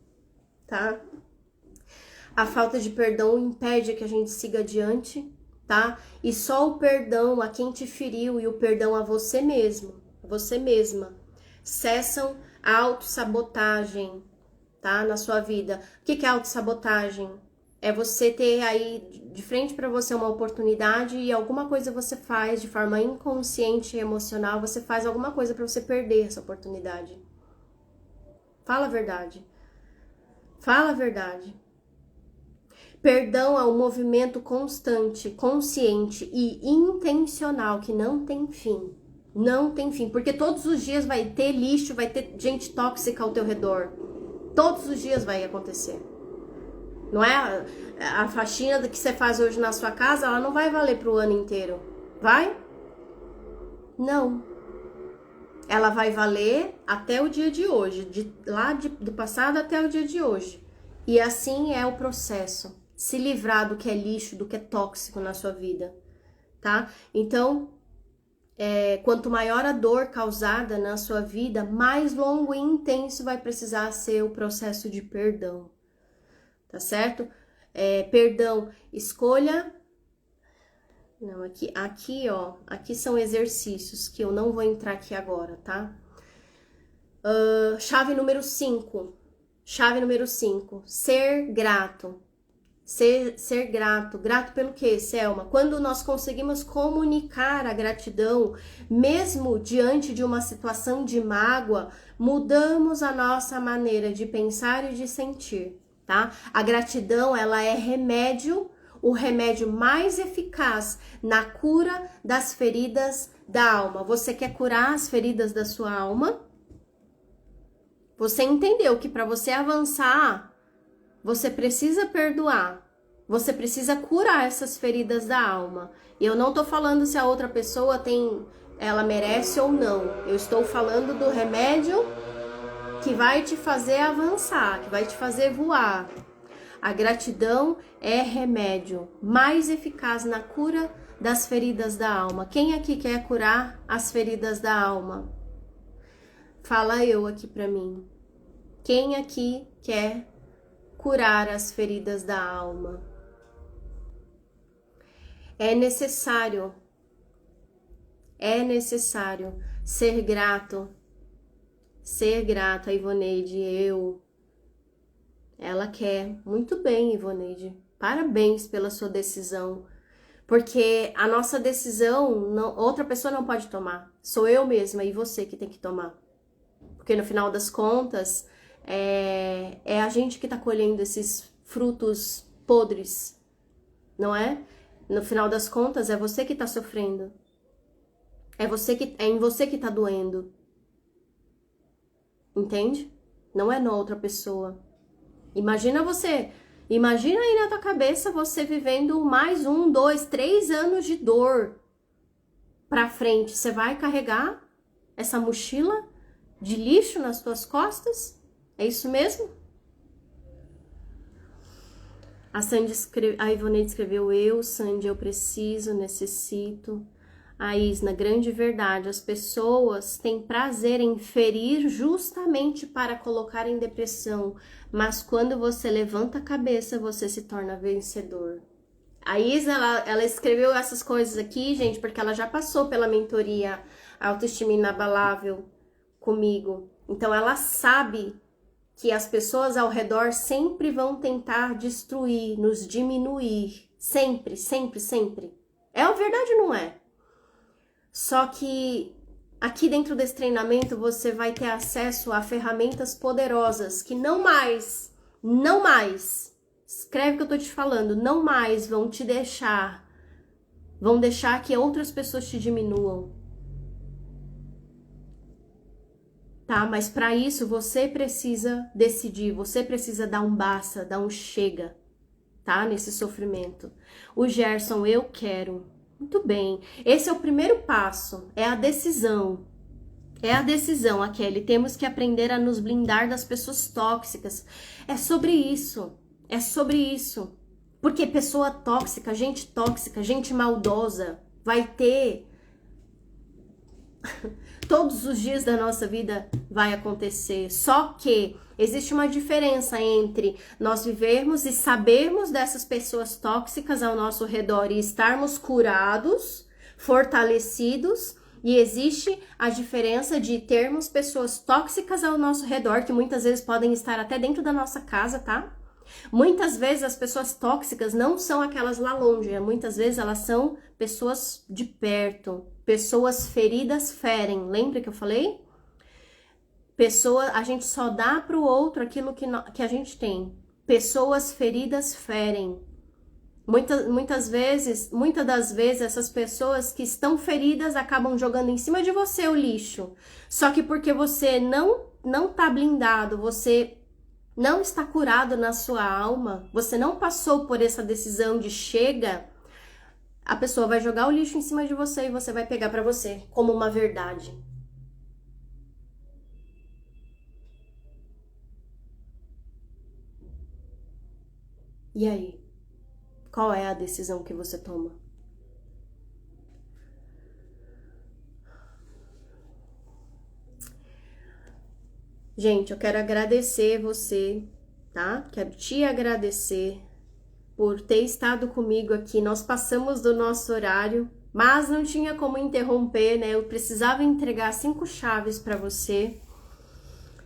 tá? A falta de perdão impede que a gente siga adiante, tá? E só o perdão a quem te feriu e o perdão a você mesmo, a você mesma, cessam a autossabotagem, tá? Na sua vida. O que é autossabotagem? É você ter aí de frente para você uma oportunidade e alguma coisa você faz de forma inconsciente e emocional, você faz alguma coisa para você perder essa oportunidade. Fala a verdade. Fala a verdade. Perdão é um movimento constante, consciente e intencional que não tem fim. Não tem fim, porque todos os dias vai ter lixo, vai ter gente tóxica ao teu redor. Todos os dias vai acontecer. Não é a faxina que você faz hoje na sua casa, ela não vai valer pro ano inteiro. Vai? Não. Ela vai valer até o dia de hoje, do passado até o dia de hoje. E assim é o processo. Se livrar do que é lixo, do que é tóxico na sua vida, tá? Então, quanto maior a dor causada na sua vida, mais longo e intenso vai precisar ser o processo de perdão, tá certo? Perdão, escolha... Não, aqui, ó, aqui são exercícios que eu não vou entrar aqui agora, tá? Chave número 5. Chave número 5. Ser grato. Ser grato. Grato pelo quê, Selma? Quando nós conseguimos comunicar a gratidão, mesmo diante de uma situação de mágoa, mudamos a nossa maneira de pensar e de sentir, tá? A gratidão, ela é remédio, o remédio mais eficaz na cura das feridas da alma. Você quer curar as feridas da sua alma? Você entendeu que para você avançar, você precisa perdoar. Você precisa curar essas feridas da alma. E eu não tô falando se a outra pessoa ela merece ou não. Eu estou falando do remédio que vai te fazer avançar, que vai te fazer voar. A gratidão é remédio mais eficaz na cura das feridas da alma. Quem aqui quer curar as feridas da alma? Fala eu aqui pra mim. Quem aqui quer curar as feridas da alma? É necessário ser grato. Ser grato, a Ivoneide, eu Ela quer. Muito bem, Ivoneide. Parabéns pela sua decisão. Porque a nossa decisão, outra pessoa não pode tomar. Sou eu mesma e você que tem que tomar. Porque no final das contas, é a gente que tá colhendo esses frutos podres, não é? No final das contas, é você que tá sofrendo. É em você que tá doendo. Entende? Não é na outra pessoa. Imagina aí na tua cabeça você vivendo mais 1, 2, 3 anos de dor pra frente. Você vai carregar essa mochila de lixo nas tuas costas? É isso mesmo? A Ivoneide escreveu: Sandy, eu preciso, necessito. A Isna, grande verdade, as pessoas têm prazer em ferir justamente para colocar em depressão, mas quando você levanta a cabeça, você se torna vencedor. A Isna, ela escreveu essas coisas aqui, gente, porque ela já passou pela mentoria Autoestima Inabalável comigo. Então ela sabe que as pessoas ao redor sempre vão tentar destruir, nos diminuir. Sempre, sempre, sempre. É a verdade, não é? Só que aqui dentro desse treinamento você vai ter acesso a ferramentas poderosas que não mais, escreve o que eu tô te falando, não mais vão deixar que outras pessoas te diminuam. Tá? Mas para isso você precisa decidir, você precisa dar um basta, dar um chega, tá? Nesse sofrimento. O Gerson, eu quero. Muito bem. Esse é o primeiro passo, é a decisão. É a decisão, a Kelly. Temos que aprender a nos blindar das pessoas tóxicas. É sobre isso. É sobre isso. Porque pessoa tóxica, gente maldosa, vai ter todos os dias da nossa vida vai acontecer. Só que existe uma diferença entre nós vivermos e sabermos dessas pessoas tóxicas ao nosso redor e estarmos curados, fortalecidos, e existe a diferença de termos pessoas tóxicas ao nosso redor, que muitas vezes podem estar até dentro da nossa casa, tá? Muitas vezes as pessoas tóxicas não são aquelas lá longe, muitas vezes elas são pessoas de perto. Pessoas feridas ferem, lembra que eu falei? A gente só dá para o outro aquilo que a gente tem. Pessoas feridas ferem. Muitas das vezes essas pessoas que estão feridas acabam jogando em cima de você o lixo. Só que porque você não tá blindado, você não está curado na sua alma, você não passou por essa decisão de chega, a pessoa vai jogar o lixo em cima de você e você vai pegar pra você como uma verdade. E aí? Qual é a decisão que você toma? Gente, eu quero agradecer você, tá? Quero te agradecer por ter estado comigo aqui. Nós passamos do nosso horário, mas não tinha como interromper, né? Eu precisava entregar 5 chaves para você,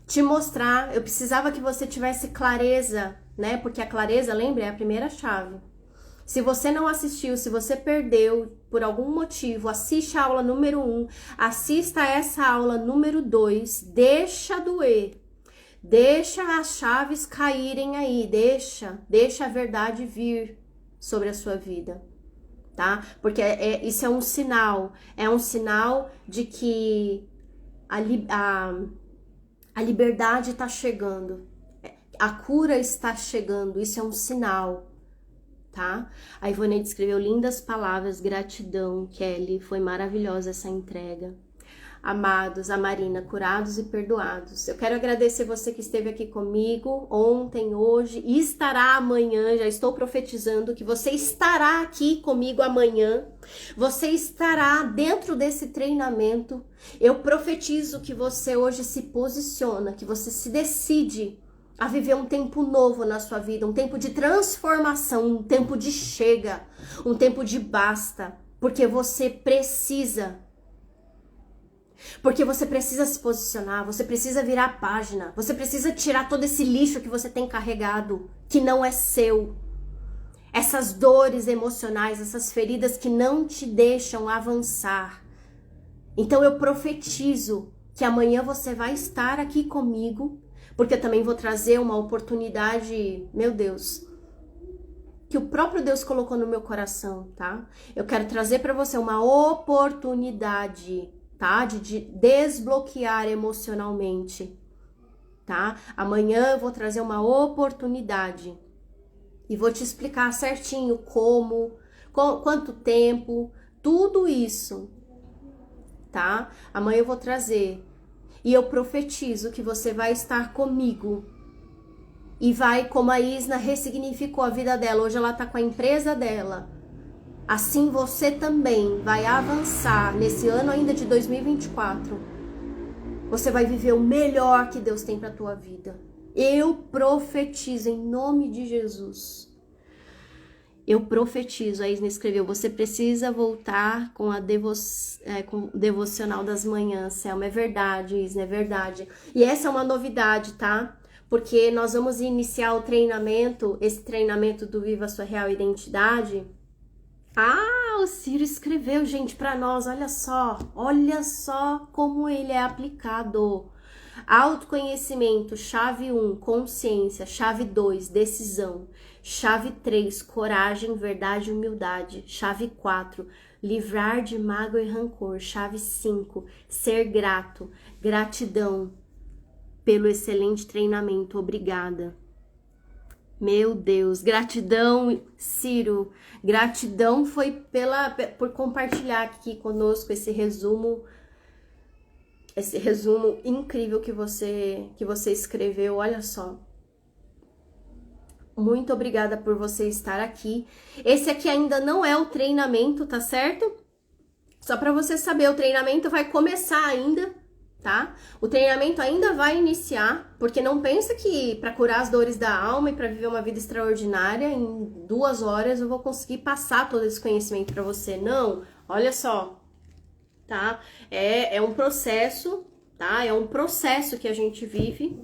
te mostrar. Eu precisava que você tivesse clareza, né? Porque a clareza, lembra, é a primeira chave. Se você não assistiu, se você perdeu por algum motivo, assiste a aula número 1, assista essa aula número 2, deixa doer. Deixa as chaves caírem aí, deixa a verdade vir sobre a sua vida, tá? Porque isso é um sinal de que a liberdade está chegando, a cura está chegando, isso é um sinal, tá? A Ivoneide escreveu lindas palavras, gratidão, Kelly, foi maravilhosa essa entrega. Amados, a Marina, curados e perdoados. Eu quero agradecer você que esteve aqui comigo ontem, hoje e estará amanhã. Já estou profetizando que você estará aqui comigo amanhã. Você estará dentro desse treinamento. Eu profetizo que você hoje se posiciona, que você se decide a viver um tempo novo na sua vida, um tempo de transformação, um tempo de chega, um tempo de basta, porque você precisa. Porque você precisa se posicionar, você precisa virar a página, você precisa tirar todo esse lixo que você tem carregado, que não é seu. Essas dores emocionais, essas feridas que não te deixam avançar. Então eu profetizo que amanhã você vai estar aqui comigo, porque eu também vou trazer uma oportunidade, meu Deus, que o próprio Deus colocou no meu coração, tá? Eu quero trazer para você uma oportunidade, tá? De desbloquear emocionalmente, tá? Amanhã eu vou trazer uma oportunidade e vou te explicar certinho como, quanto tempo, tudo isso, tá? Amanhã eu vou trazer e eu profetizo que você vai estar comigo e vai, como a Isna ressignificou a vida dela, hoje ela tá com a empresa dela, assim você também vai avançar nesse ano ainda de 2024. Você vai viver o melhor que Deus tem pra tua vida. Eu profetizo em nome de Jesus. Eu profetizo, a Isna escreveu, você precisa voltar com com o devocional das manhãs, Selma. É verdade, Isna, é verdade. E essa é uma novidade, tá? Porque nós vamos iniciar o treinamento, esse treinamento do Viva Sua Real Identidade. Ah, o Ciro escreveu, gente, para nós, olha só como ele é aplicado. Autoconhecimento, chave 1, consciência, chave 2, decisão, chave 3, coragem, verdade e humildade, chave 4, livrar de mágoa e rancor, chave 5, ser grato, gratidão pelo excelente treinamento, obrigada. Meu Deus, gratidão, Ciro, gratidão foi por compartilhar aqui conosco esse resumo incrível que você escreveu, olha só. Muito obrigada por você estar aqui. Esse aqui ainda não é o treinamento, tá certo? Só para você saber, o treinamento vai começar ainda, tá? O treinamento ainda vai iniciar, porque não pensa que para curar as dores da alma e para viver uma vida extraordinária, em 2 horas eu vou conseguir passar todo esse conhecimento para você. Não, olha só, tá? É um processo, tá? É um processo que a gente vive,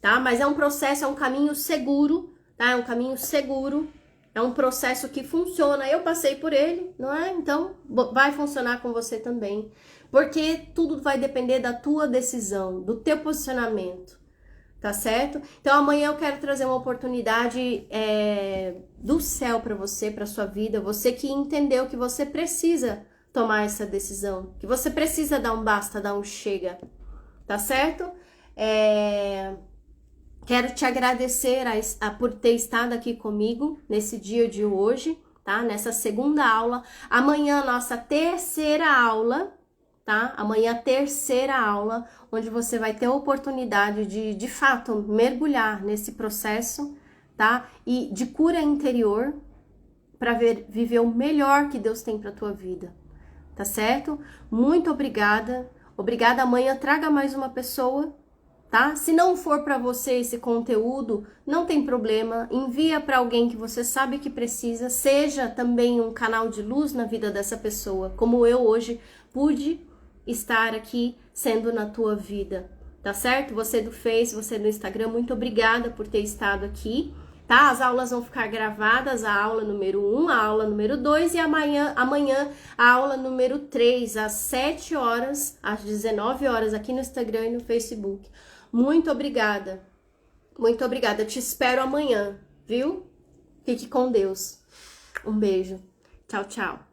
tá? Mas é um processo, é um caminho seguro, tá? É um caminho seguro, é um processo que funciona. Eu passei por ele, não é? Então, vai funcionar com você também. Porque tudo vai depender da tua decisão, do teu posicionamento, tá certo? Então, amanhã eu quero trazer uma oportunidade do céu para você, para sua vida. Você que entendeu que você precisa tomar essa decisão, que você precisa dar um basta, dar um chega, tá certo? Quero te agradecer por ter estado aqui comigo nesse dia de hoje, tá? Nessa segunda aula. Amanhã, nossa terceira aula, tá? Amanhã, terceira aula, onde você vai ter a oportunidade de fato, mergulhar nesse processo, tá? E de cura interior, para viver o melhor que Deus tem para tua vida, tá certo? Muito obrigada. Obrigada, amanhã traga mais uma pessoa, tá? Se não for para você esse conteúdo, não tem problema, envia para alguém que você sabe que precisa, seja também um canal de luz na vida dessa pessoa, como eu hoje pude estar aqui sendo na tua vida, tá certo? Você do Face, você do Instagram, muito obrigada por ter estado aqui, tá? As aulas vão ficar gravadas, a aula número 1, a aula número 2 e amanhã a aula número 3, às 7 horas, às 19 horas, aqui no Instagram e no Facebook. Muito obrigada. Muito obrigada. Eu te espero amanhã, viu? Fique com Deus. Um beijo. Tchau, tchau.